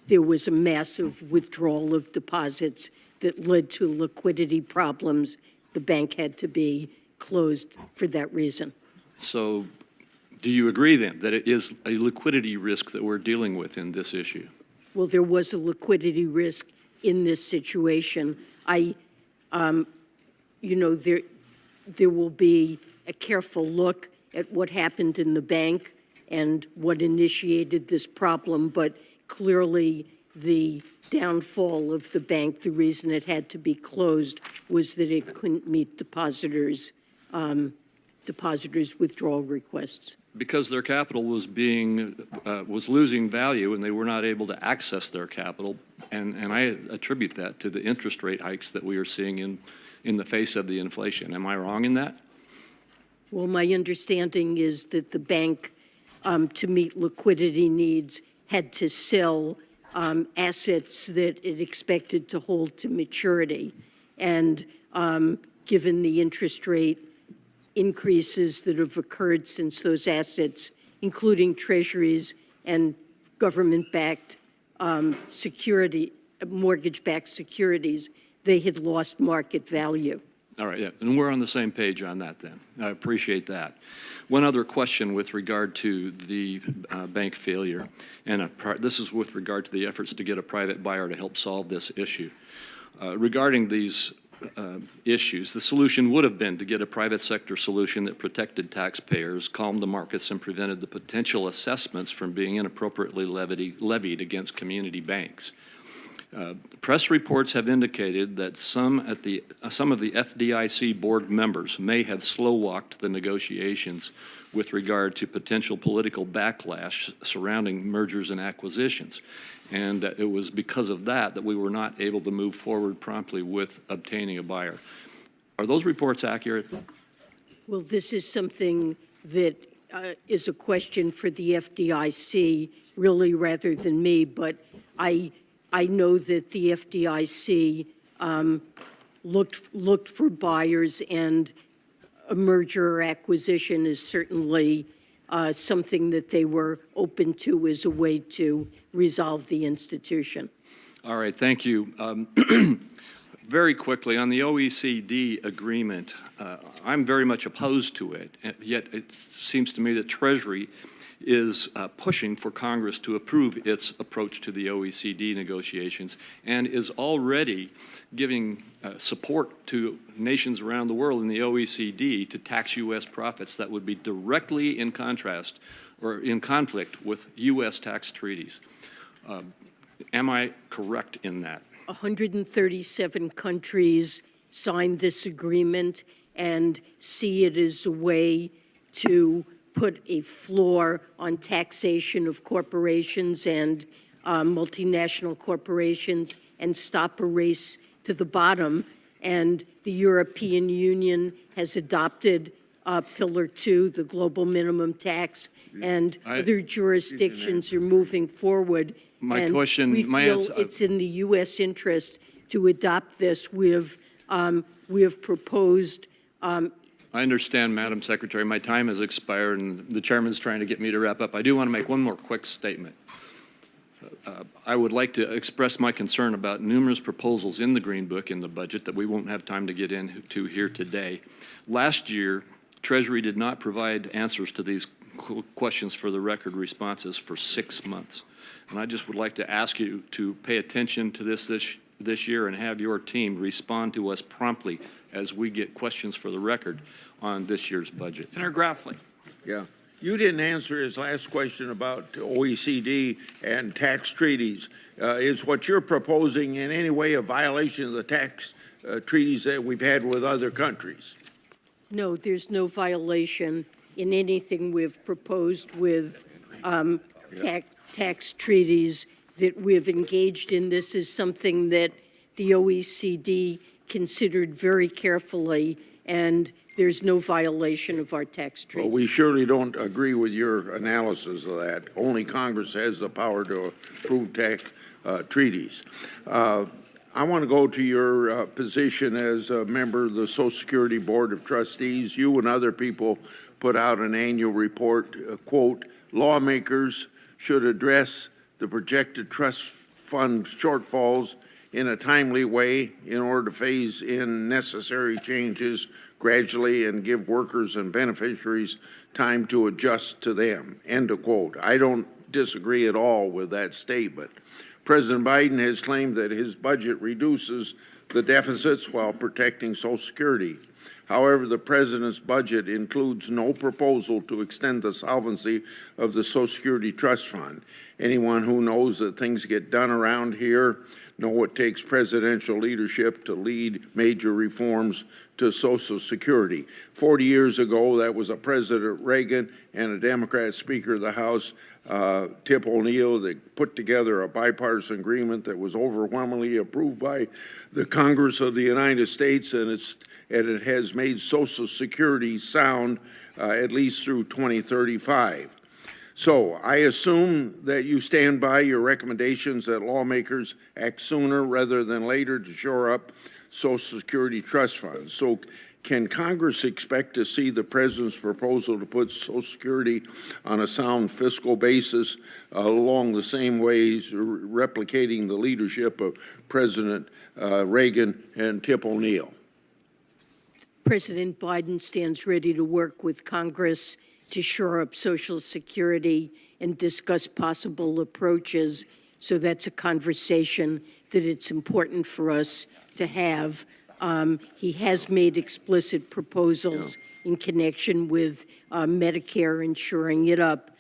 there was a massive withdrawal of deposits that led to liquidity problems. The bank had to be closed for that reason. So do you agree then that it is a liquidity risk that we're dealing with in this issue? Well, there was a liquidity risk in this situation. There will be a careful look at what happened in the bank and what initiated this problem, but clearly the downfall of the bank, the reason it had to be closed was that it couldn't meet depositors' withdrawal requests. Because their capital was losing value and they were not able to access their capital, and I attribute that to the interest rate hikes that we are seeing in the face of the inflation. Am I wrong in that? Well, my understanding is that the bank, to meet liquidity needs, had to sell assets that it expected to hold to maturity. And given the interest rate increases that have occurred since those assets, including treasuries and government-backed mortgage-backed securities, they had lost market value. All right, yeah, and we're on the same page on that then. I appreciate that. One other question with regard to the bank failure, and this is with regard to the efforts to get a private buyer to help solve this issue. Regarding these issues, the solution would have been to get a private sector solution that protected taxpayers, calmed the markets, and prevented the potential assessments from being inappropriately levied against community banks. Press reports have indicated that some of the FDIC board members may have slow-walked the negotiations with regard to potential political backlash surrounding mergers and acquisitions. And it was because of that we were not able to move forward promptly with obtaining a buyer. Are those reports accurate? Well, this is something that is a question for the FDIC, really, rather than me, but I know that the FDIC looked for buyers, and a merger or acquisition is certainly something that they were open to as a way to resolve the institution. All right, thank you. Very quickly, on the OECD agreement, I'm very much opposed to it, yet it seems to me that Treasury is pushing for Congress to approve its approach to the OECD negotiations, and is already giving support to nations around the world in the OECD to tax U.S. profits that would be directly in contrast or in conflict with U.S. tax treaties. Am I correct in that? 137 countries signed this agreement and see it as a way to put a floor on taxation of corporations and multinational corporations and stop a race to the bottom. And the European Union has adopted Pillar 2, the global minimum tax, and other jurisdictions are moving forward. My and question, we feel it's in the U.S. interest to adopt this. We have proposed I understand, Madam Secretary, my time has expired and the chairman's trying to get me to wrap up. I do want to make one more quick statement. I would like to express my concern about numerous proposals in the Green Book in the budget that we won't have time to get into here today. Last year, Treasury did not provide answers to these questions for the record responses for 6 months. And I just would like to ask you to pay attention to this year and have your team respond to us promptly as we get questions for the record on this year's budget. Senator Grassley. Yeah. You didn't answer his last question about OECD and tax treaties. Is what you're proposing in any way a violation of the tax treaties that we've had with other countries? No, there's no violation in anything we've proposed with tax treaties that we've engaged in. This is something that the OECD considered very carefully, and there's no violation of our tax treaty. Well, we surely don't agree with your analysis of that. Only Congress has the power to approve tax treaties. I want to go to your position as a member of the Social Security Board of Trustees. You and other people put out an annual report, quote, lawmakers should address the projected trust fund shortfalls in a timely way in order to phase in necessary changes gradually and give workers and beneficiaries time to adjust to them, end of quote. I don't disagree at all with that statement. President Biden has claimed that his budget reduces the deficits while protecting Social Security. However, the president's budget includes no proposal to extend the solvency of the Social Security Trust Fund. Anyone who knows that things get done around here know it takes presidential leadership to lead major reforms to Social Security. 40 years ago, that was a President Reagan and a Democrat Speaker of the House, Tip O'Neill, that put together a bipartisan agreement that was overwhelmingly approved by the Congress of the United States, and it has made Social Security sound at least through 2035. So I assume that you stand by your recommendations that lawmakers act sooner rather than later to shore up Social Security trust funds. So can Congress expect to see the president's proposal to put Social Security on a sound fiscal basis along the same ways, replicating the leadership of President Reagan and Tip O'Neill? President Biden stands ready to work with Congress to shore up Social Security and discuss possible approaches. So that's a conversation that it's important for us to have. He has made explicit proposals in connection with Medicare and shoring it up.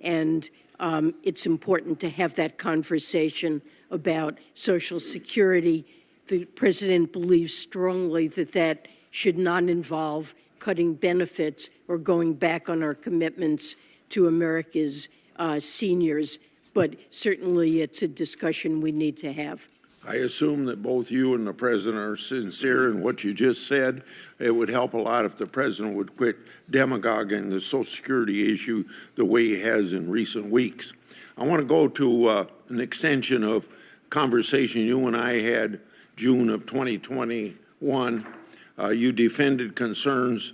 It's important to have that conversation about Social Security. The president believes strongly that that should not involve cutting benefits or going back on our commitments to America's seniors. But certainly it's a discussion we need to have. I assume that both you and the president are sincere in what you just said. It would help a lot if the president would quit demagoguing the Social Security issue the way he has in recent weeks. I want to go to an extension of conversation you and I had June of 2021. You defended concerns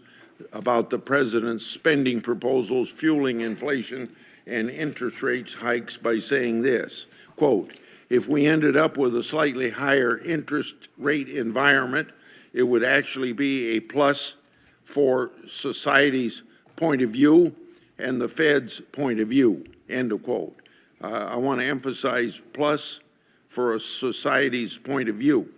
about the president's spending proposals fueling inflation and interest rates hikes by saying this, quote, if we ended up with a slightly higher interest rate environment, it would actually be a plus for society's point of view and the Fed's point of view, end of quote. I want to emphasize plus for a society's point of view.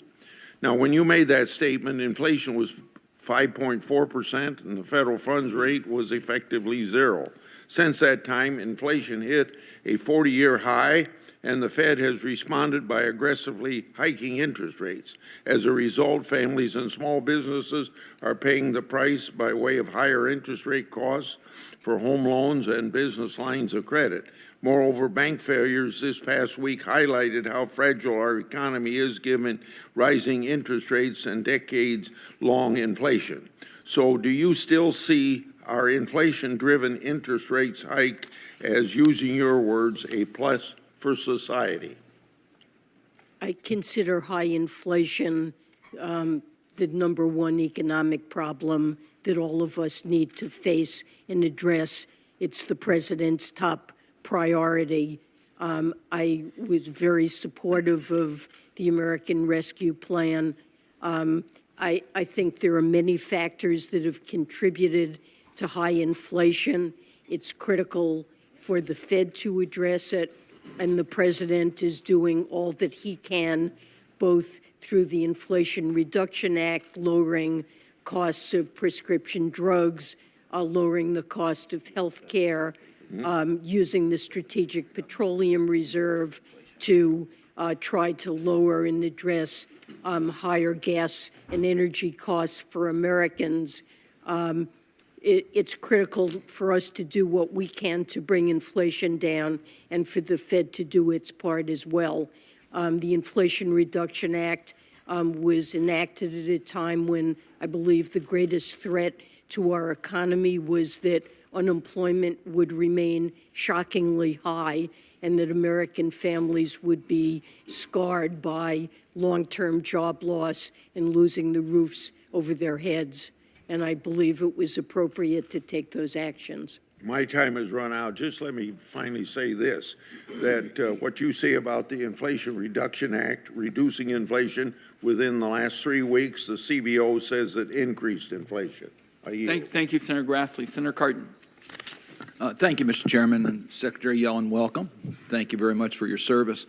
Now, when you made that statement, inflation was 5.4% and the federal funds rate was effectively zero. Since that time, inflation hit a 40-year high, and the Fed has responded by aggressively hiking interest rates. As a result, families and small businesses are paying the price by way of higher interest rate costs for home loans and business lines of credit. Moreover, bank failures this past week highlighted how fragile our economy is given rising interest rates and decades-long inflation. So do you still see our inflation-driven interest rates hike as, using your words, a plus for society? I consider high inflation the number one economic problem that all of us need to face and address. It's the president's top priority. I was very supportive of the American Rescue Plan. I think there are many factors that have contributed to high inflation. It's critical for the Fed to address it, and the president is doing all that he can, both through the Inflation Reduction Act, lowering costs of prescription drugs, lowering the cost of health care, using the Strategic Petroleum Reserve to try to lower and address higher gas and energy costs for Americans. It's critical for us to do what we can to bring inflation down and for the Fed to do its part as well. The Inflation Reduction Act was enacted at a time when I believe the greatest threat to our economy was that unemployment would remain shockingly high and that American families would be scarred by long-term job loss and losing the roofs over their heads. And I believe it was appropriate to take those actions. My time has run out. Just let me finally say this, that what you say about the Inflation Reduction Act, reducing inflation within the last 3 weeks, the CBO says it increased inflation. Thank you, Senator Grassley. Senator Cardin. Thank you, Mr. Chairman, and Secretary Yellen, welcome. Thank you very much for your service.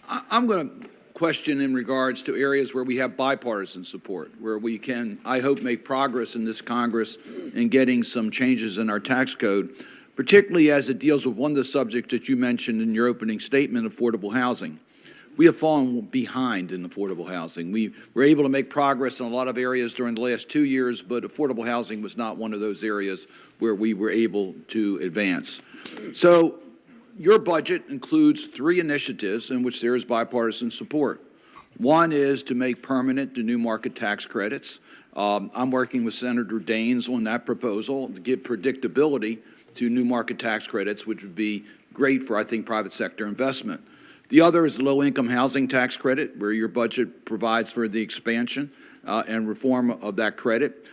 I'm going to question in regards to areas where we have bipartisan support, where we can, I hope, make progress in this Congress in getting some changes in our tax code, particularly as it deals with one of the subjects that you mentioned in your opening statement, affordable housing. We have fallen behind in affordable housing. We were able to make progress in a lot of areas during the last 2 years, but affordable housing was not one of those areas where we were able to advance. So your budget includes 3 initiatives in which there is bipartisan support. One is to make permanent the new market tax credits. I'm working with Senator Daines on that proposal to give predictability to new market tax credits, which would be great for, I think, private sector investment. The other is the low-income housing tax credit, where your budget provides for the expansion and reform of that credit.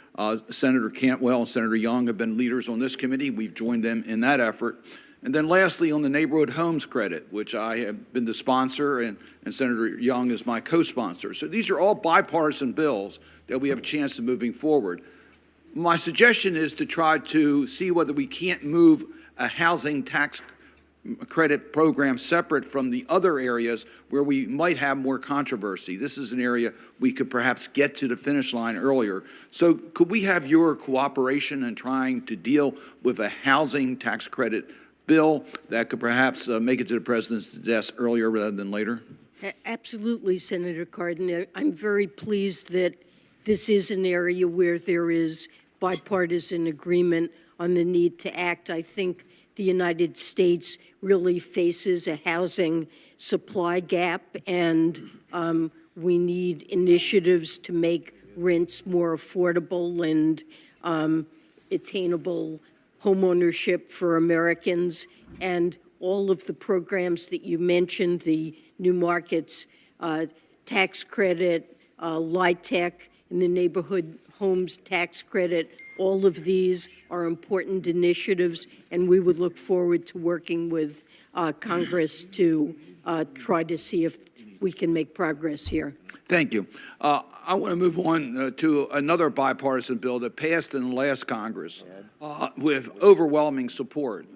Senator Cantwell and Senator Young have been leaders on this committee. We've joined them in that effort. And then lastly, on the neighborhood homes credit, which I have been the sponsor and Senator Young is my co-sponsor. So these are all bipartisan bills that we have a chance of moving forward. My suggestion is to try to see whether we can't move a housing tax credit program separate from the other areas where we might have more controversy. This is an area we could perhaps get to the finish line earlier. So could we have your cooperation in trying to deal with a housing tax credit bill that could perhaps make it to the president's desk earlier rather than later? Absolutely, Senator Cardin. I'm very pleased that this is an area where there is bipartisan agreement on the need to act. I think the United States really faces a housing supply gap, and we need initiatives to make rents more affordable and attainable homeownership for Americans. And all of the programs that you mentioned, the new markets tax credit, LIHTC, and the neighborhood homes tax credit, all of these are important initiatives, and we would look forward to working with Congress to try to see if we can make progress here. Thank you. I want to move on to another bipartisan bill that passed in the last Congress with overwhelming support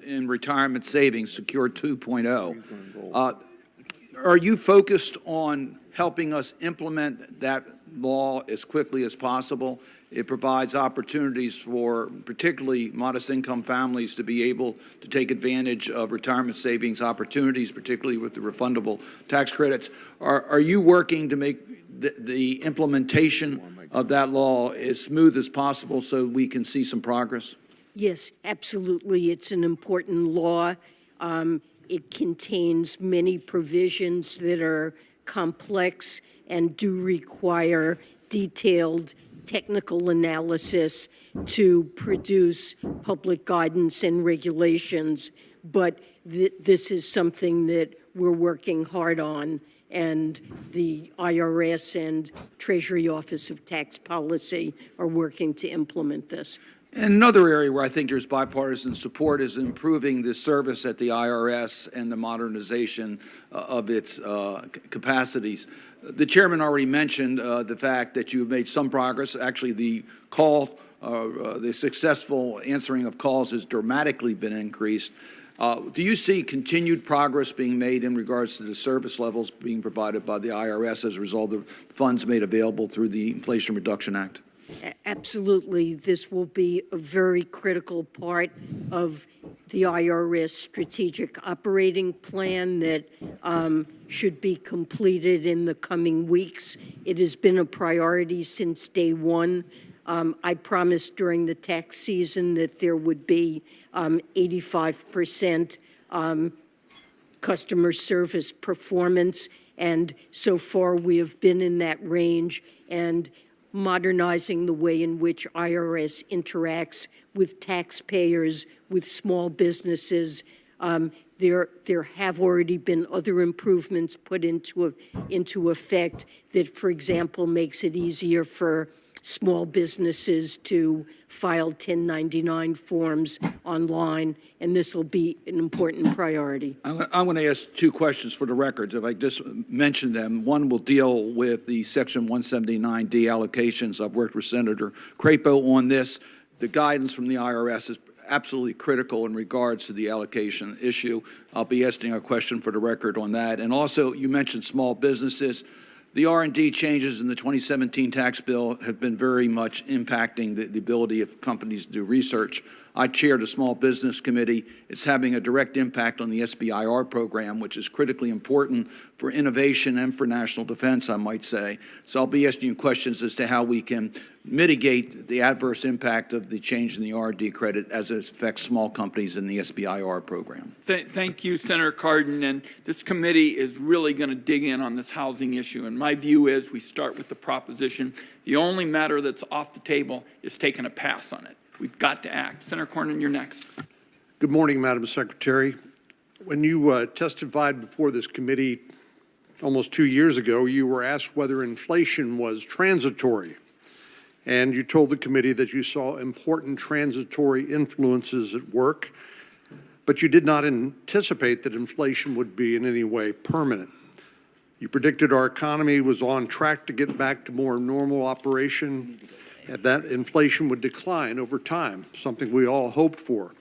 in retirement savings, Secure 2.0. Are you focused on helping us implement that law as quickly as possible? It provides opportunities for particularly modest income families to be able to take advantage of retirement savings opportunities, particularly with the refundable tax credits. Are you working to make the implementation of that law as smooth as possible so we can see some progress? Yes, absolutely. It's an important law. It contains many provisions that are complex and do require detailed technical analysis to produce public guidance and regulations. But this is something that we're working hard on, and the IRS and Treasury Office of Tax Policy are working to implement this. And another area where I think there's bipartisan support is improving the service at the IRS and the modernization of its capacities. The chairman already mentioned the fact that you've made some progress. Actually, the successful answering of calls has dramatically been increased. Do you see continued progress being made in regards to the service levels being provided by the IRS as a result of funds made available through the Inflation Reduction Act? Absolutely. This will be a very critical part of the IRS strategic operating plan that should be completed in the coming weeks. It has been a priority since day one. I promised during the tax season that there would be 85% customer service performance, and so far we have been in that range, and modernizing the way in which IRS interacts with taxpayers, with small businesses. There have already been other improvements put into effect that, for example, makes it easier for small businesses to file 1099 forms online, and this will be an important priority. I'm going to ask two questions for the record. If I just mention them, one will deal with the Section 179D allocations. I've worked with Senator Crapo on this. The guidance from the IRS is absolutely critical in regards to the allocation issue. I'll be asking a question for the record on that. And also, you mentioned small businesses. The R&D changes in the 2017 tax bill have been very much impacting the ability of companies to do research. I chair the Small Business Committee. It's having a direct impact on the SBIR program, which is critically important for innovation and for national defense, I might say. So I'll be asking you questions as to how we can mitigate the adverse impact of the change in the R&D credit as it affects small companies in the SBIR program. Thank you, Senator Cardin. And this committee is really going to dig in on this housing issue. And my view is we start with the proposition. The only matter that's off the table is taking a pass on it. We've got to act. Senator Cornyn, you're next. Good morning, Madam Secretary. When you testified before this committee almost 2 years ago, you were asked whether inflation was transitory. And you told the committee that you saw important transitory influences at work, but you did not anticipate that inflation would be in any way permanent. You predicted our economy was on track to get back to more normal operation, and that inflation would decline over time, something we all hoped for.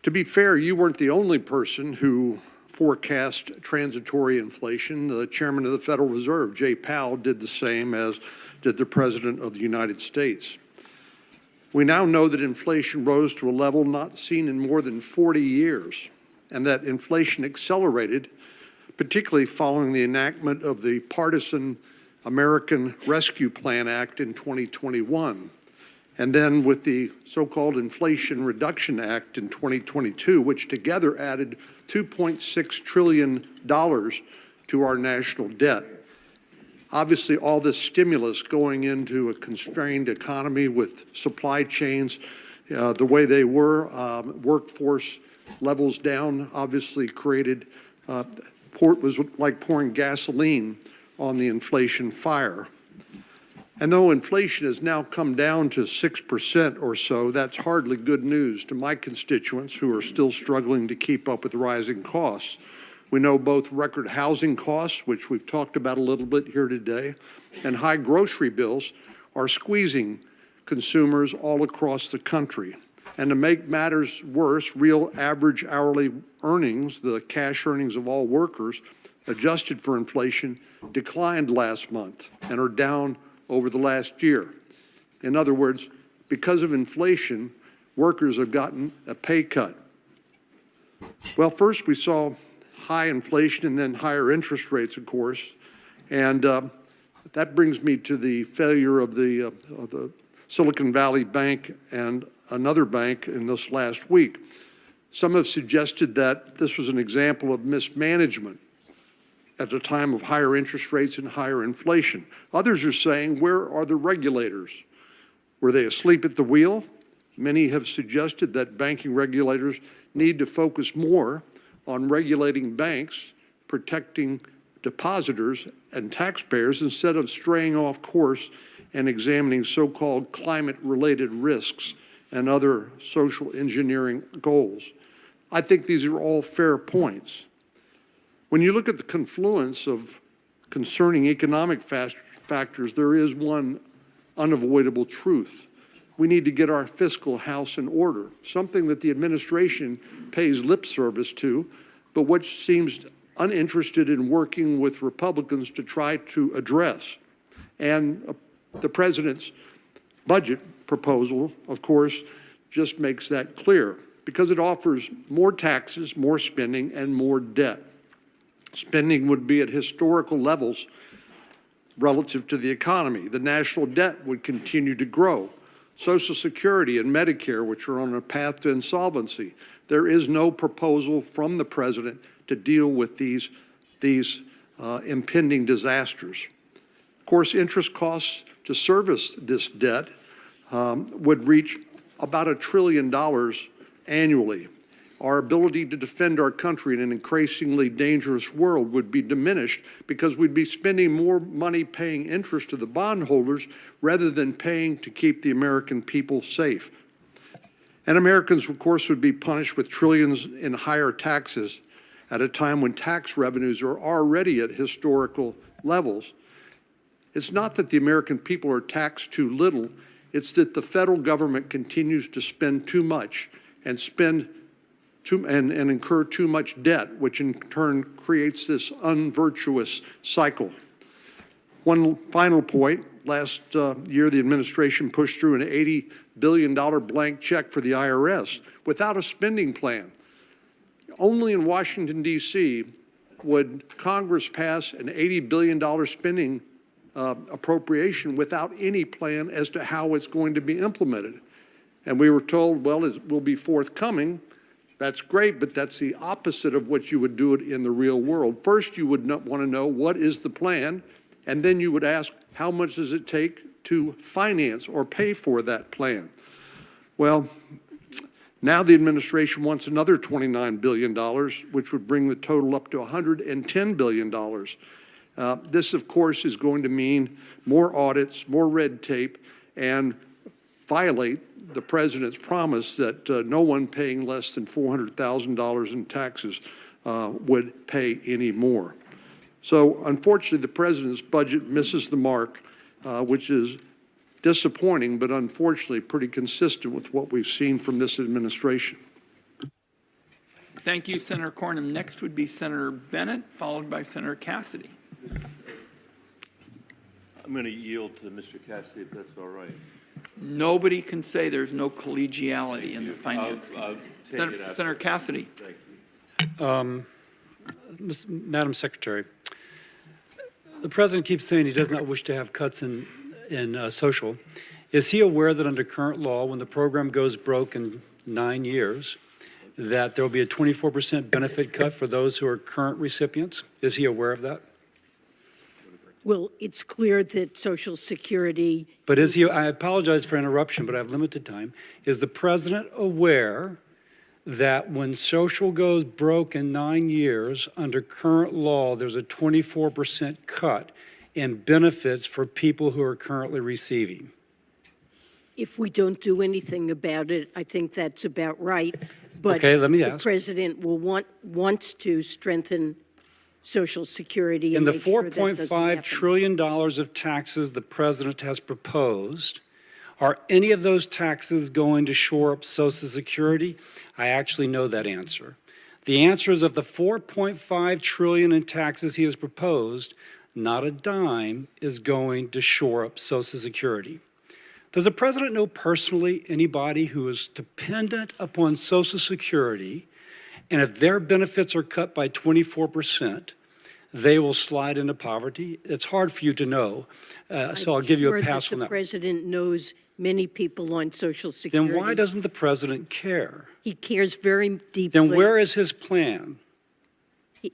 To be fair, you weren't the only person who forecast transitory inflation. The chairman of the Federal Reserve, Jay Powell, did the same, as did the President of the United States. We now know that inflation rose to a level not seen in more than 40 years, and that inflation accelerated, particularly following the enactment of the partisan American Rescue Plan Act in 2021, and then with the so-called Inflation Reduction Act in 2022, which together added $2.6 trillion to our national debt. Obviously, all this stimulus going into a constrained economy with supply chains the way they were, workforce levels down, obviously created, was like pouring gasoline on the inflation fire. And though inflation has now come down to 6% or so, that's hardly good news to my constituents who are still struggling to keep up with rising costs. We know both record housing costs, which we've talked about a little bit here today, and high grocery bills are squeezing consumers all across the country. And to make matters worse, real average hourly earnings, the cash earnings of all workers, adjusted for inflation, declined last month and are down over the last year. In other words, because of inflation, workers have gotten a pay cut. Well, first we saw high inflation and then higher interest rates, of course, and that brings me to the failure of the Silicon Valley Bank and another bank in this last week. Some have suggested that this was an example of mismanagement at a time of higher interest rates and higher inflation. Others are saying, where are the regulators? Were they asleep at the wheel? Many have suggested that banking regulators need to focus more on regulating banks, protecting depositors and taxpayers instead of straying off course and examining so-called climate-related risks and other social engineering goals. I think these are all fair points. When you look at the confluence of concerning economic factors, there is one unavoidable truth. We need to get our fiscal house in order, something that the administration pays lip service to, but which seems uninterested in working with Republicans to try to address. And the president's budget proposal, of course, just makes that clear because it offers more taxes, more spending, and more debt. Spending would be at historical levels relative to the economy. The national debt would continue to grow. Social Security and Medicare, which are on a path to insolvency. There is no proposal from the president to deal with these impending disasters. Of course, interest costs to service this debt would reach about $1 trillion annually. Our ability to defend our country in an increasingly dangerous world would be diminished because we'd be spending more money paying interest to the bondholders rather than paying to keep the American people safe. And Americans, of course, would be punished with trillions in higher taxes at a time when tax revenues are already at historical levels. It's not that the American people are taxed too little, it's that the federal government continues to spend too much and incur too much debt, which in turn creates this unvirtuous cycle. One final point. Last year, the administration pushed through an $80 billion blank check for the IRS without a spending plan. Only in Washington, D.C. would Congress pass an $80 billion spending appropriation without any plan as to how it's going to be implemented. And we were told, well, it will be forthcoming. That's great, but that's the opposite of what you would do it in the real world. First, you would want to know what is the plan, and then you would ask, how much does it take to finance or pay for that plan? Well, now the administration wants another $29 billion, which would bring the total up to $110 billion. This, of course, is going to mean more audits, more red tape, and violate the president's promise that no one paying less than $400,000 in taxes would pay any more. So, unfortunately, the president's budget misses the mark, which is disappointing, but unfortunately pretty consistent with what we've seen from this administration. Thank you, Senator Cornyn. Next would be Senator Bennett, followed by Senator Cassidy. I'm going to yield to Mr. Cassidy, if that's all right. Nobody can say there's no collegiality in the finance committee. Senator Cassidy. Thank you. Madam Secretary, the president keeps saying he does not wish to have cuts in social. Is he aware that under current law, when the program goes broke in 9 years, that there will be a 24% benefit cut for those who are current recipients? Is he aware of that? Well, it's clear that Social Security. But is he, I apologize for interruption, but I have limited time. Is the president aware that when social goes broke in 9 years, under current law, there's a 24% cut in benefits for people who are currently receiving? If we don't do anything about it, I think that's about right. But okay, let me the ask. president will wants to strengthen Social Security. In and the make sure that doesn't $4.5 happen. trillion of taxes the president has proposed, are any of those taxes going to shore up Social Security? I actually know that answer. The answer is of the $4.5 trillion in taxes he has proposed, not a dime is going to shore up Social Security. Does the president know personally anybody who is dependent upon Social Security, and if their benefits are cut by 24%, they will slide into poverty? It's hard for you to know, so I'll give you a pass on The that. president knows many people on Social Security. Then why doesn't the president care? He cares very deeply. Then where is his plan?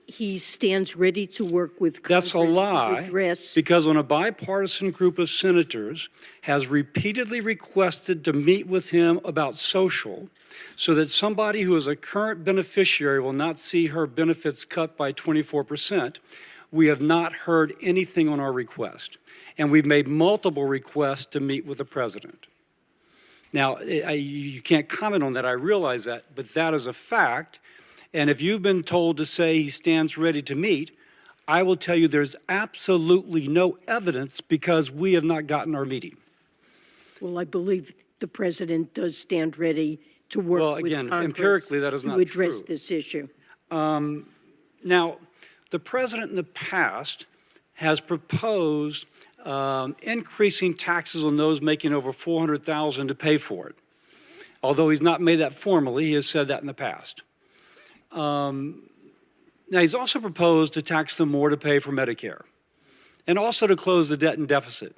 He stands ready to work with That's a Congress to lie, address. because when a bipartisan group of senators has repeatedly requested to meet with him about social, so that somebody who is a current beneficiary will not see her benefits cut by 24%, we have not heard anything on our request. And we've made multiple requests to meet with the president. Now, you can't comment on that, I realize that, but that is a fact. And if you've been told to say he stands ready to meet, I will tell you there's absolutely no evidence because we have not gotten our meeting. Well, I believe the president does stand ready to work Well, with again, Congress empirically, that is not to address true. this issue. Now, the president in the past has proposed increasing taxes on those making over $400,000 to pay for it. Although he's not made that formally, he has said that in the past. Now, he's also proposed to tax them more to pay for Medicare. and also to close the debt and deficit.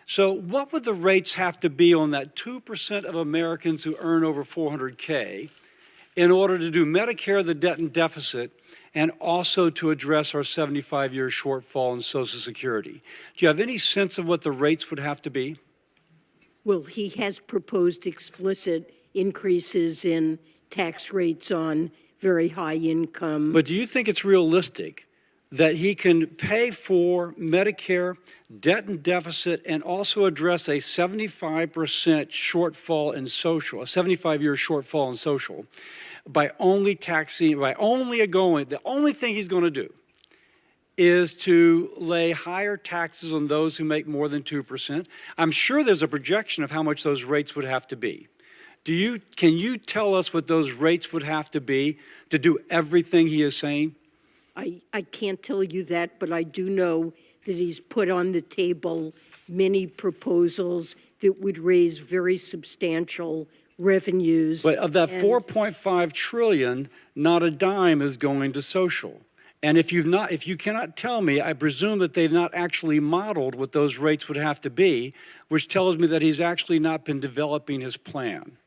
So what would the rates have to be on that 2% of Americans who earn over 400K in order to do Medicare, the debt and deficit, and also to address our 75-year shortfall in Social Security? Do you have any sense of what the rates would have to be? Well, he has proposed explicit increases in tax rates on very high income. But do you think it's realistic that he can pay for Medicare, debt and deficit, and also address a 75% shortfall in social, a 75-year shortfall in social, by only taxing, the only thing he's going to do is to lay higher taxes on those who make more than 2%. I'm sure there's a projection of how much those rates would have to be. Can you tell us what those rates would have to be to do everything he is saying? I can't tell you that, but I do know that he's put on the table many proposals that would raise very substantial revenues. But of that and- 4.5 trillion, not a dime is going to social. And if you cannot tell me, I presume that they've not actually modeled what those rates would have to be, which tells me that he's actually not been developing his plan.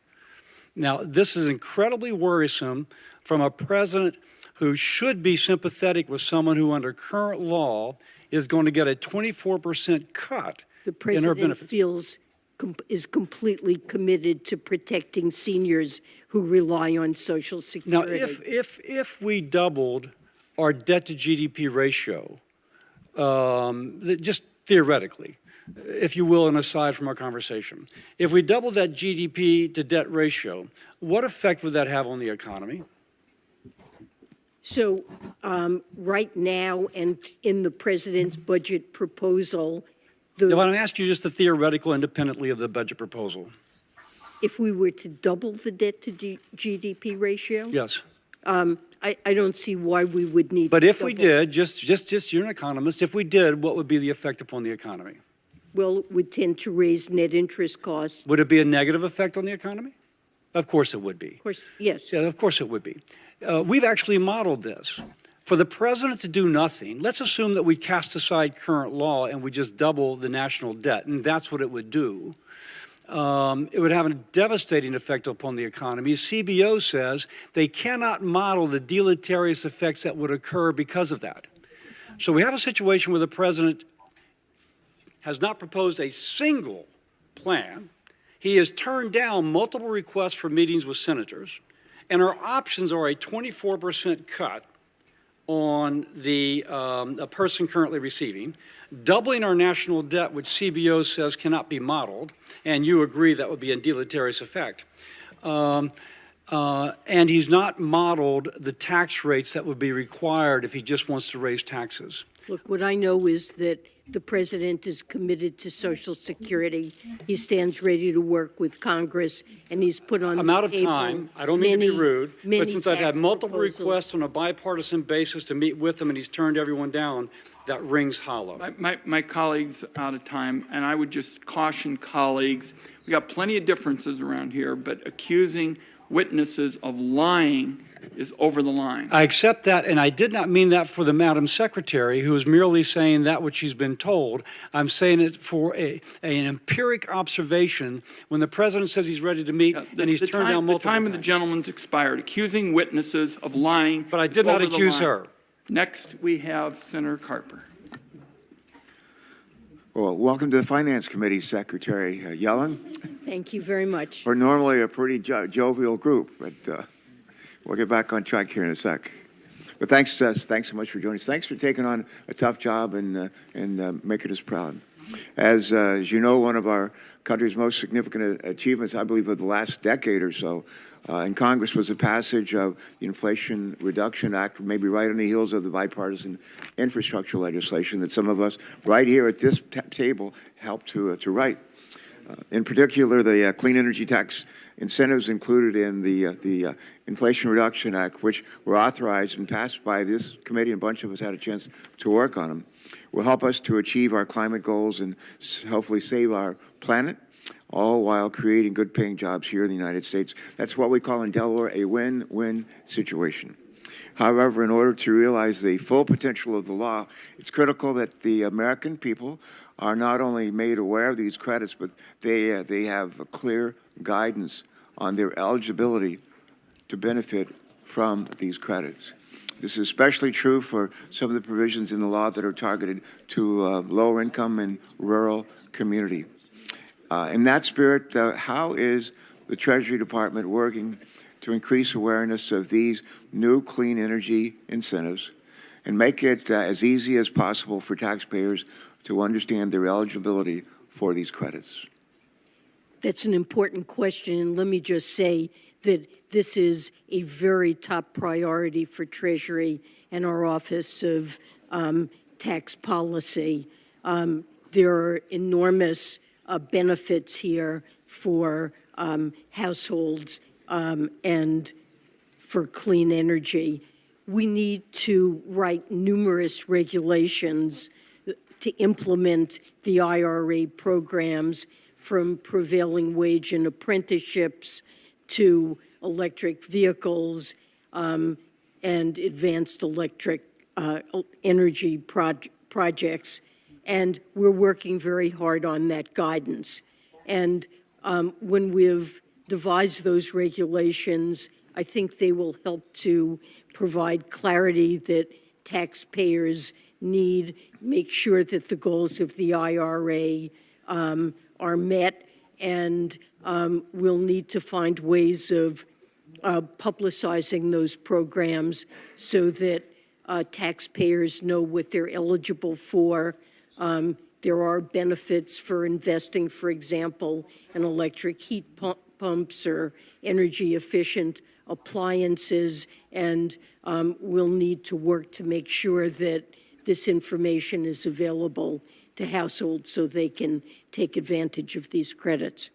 Now, this is incredibly worrisome from a president who should be sympathetic with someone who, under current law, is going to get a 24% cut The in her president benefits. is completely committed to protecting seniors who rely on Social Now, Security. if we doubled our debt to GDP ratio, just theoretically, if you will, and aside from our conversation, if we doubled that GDP to debt ratio, what effect would that have on the economy? So right now, and in the president's budget proposal, If I'm asking you just the theoretical independently of the budget proposal. if we were to double the debt to GDP ratio, Yes. I don't see why we would need. But to if we double. did, just you're an economist, if we did, what would be the effect upon the economy? Well, it would tend to raise net interest costs. Would it be a negative effect on the economy? Of course it would be. Of course, yes. Yeah, of course it would be. We've actually modeled this. For the president to do nothing, let's assume that we cast aside current law and we just double the national debt, and that's what it would do. It would have a devastating effect upon the economy. CBO says they cannot model the deleterious effects that would occur because of that. So we have a situation where the president has not proposed a single plan. He has turned down multiple requests for meetings with senators, and our options are a 24% cut on a person currently receiving, doubling our national debt, which CBO says cannot be modeled, and you agree that would be a deleterious effect. And he's not modeled the tax rates that would be required if he just wants to raise taxes. Look, what I know is that the president is committed to Social Security. He stands ready to work with Congress, and he's put on I'm the out of table time. I don't mean to be rude, but many since I've had tax multiple proposals. requests on a bipartisan basis to meet with him and he's turned everyone down, that rings hollow. My colleague's out of time, and I would just caution colleagues, we got plenty of differences around here, but accusing witnesses of lying is over the line. I accept that, and I did not mean that for the Madam Secretary, who is merely saying that which she's been told. I'm saying it for an empiric observation. When the president says he's ready to meet, and he's turned down multiple The time of the gentleman's expired, accusing witnesses of lying. But I did not accuse her. Next, we have Senator Carper. Well, welcome to the Finance Committee, Secretary Yellen. Thank you very much. We're normally a pretty jovial group, but we'll get back on track here in a sec. But thanks so much for joining us. Thanks for taking on a tough job and making us proud. As you know, one of our country's most significant achievements, I believe, of the last decade or so in Congress was the passage of the Inflation Reduction Act, maybe right on the heels of the bipartisan infrastructure legislation that some of us right here at this table helped to write. In particular, the clean energy tax incentives included in the Inflation Reduction Act, which were authorized and passed by this committee, and a bunch of us had a chance to work on them, will help us to achieve our climate goals and hopefully save our planet, all while creating good-paying jobs here in the United States. That's what we call in Delaware a win-win situation. However, in order to realize the full potential of the law, it's critical that the American people are not only made aware of these credits, but they have a clear guidance on their eligibility to benefit from these credits. This is especially true for some of the provisions in the law that are targeted to lower income and rural community. In that spirit, how is the Treasury Department working to increase awareness of these new clean energy incentives and make it as easy as possible for taxpayers to understand their eligibility for these credits? That's an important question, and let me just say that this is a very top priority for Treasury and our Office of Tax Policy. There are enormous benefits here for households and for clean energy. We need to write numerous regulations to implement the IRA programs, from prevailing wage and apprenticeships to electric vehicles and advanced electric energy projects. And we're working very hard on that guidance. And when we've devised those regulations, I think they will help to provide clarity that taxpayers need, make sure that the goals of the IRA are met, and we'll need to find ways of publicizing those programs so that taxpayers know what they're eligible for. There are benefits for investing, for example, in electric heat pumps or energy-efficient appliances, and we'll need to work to make sure that this information is available to households so they can take advantage of these credits.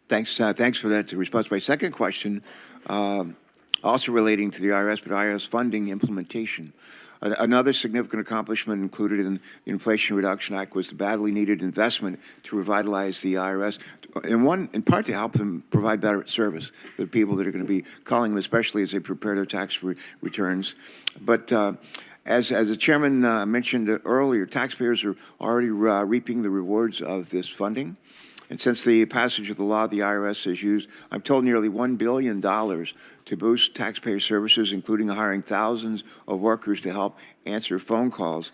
Thanks for that response. My second question, also relating to the IRS, but IRS funding implementation. Another significant accomplishment included in the Inflation Reduction Act was the badly needed investment to revitalize the IRS, in part to help them provide better service to the people that are going to be calling them, especially as they prepare their tax returns. But as the chairman mentioned earlier, taxpayers are already reaping the rewards of this funding. And since the passage of the law, the IRS has used, I'm told, nearly $1 billion to boost taxpayer services, including hiring thousands of workers to help answer phone calls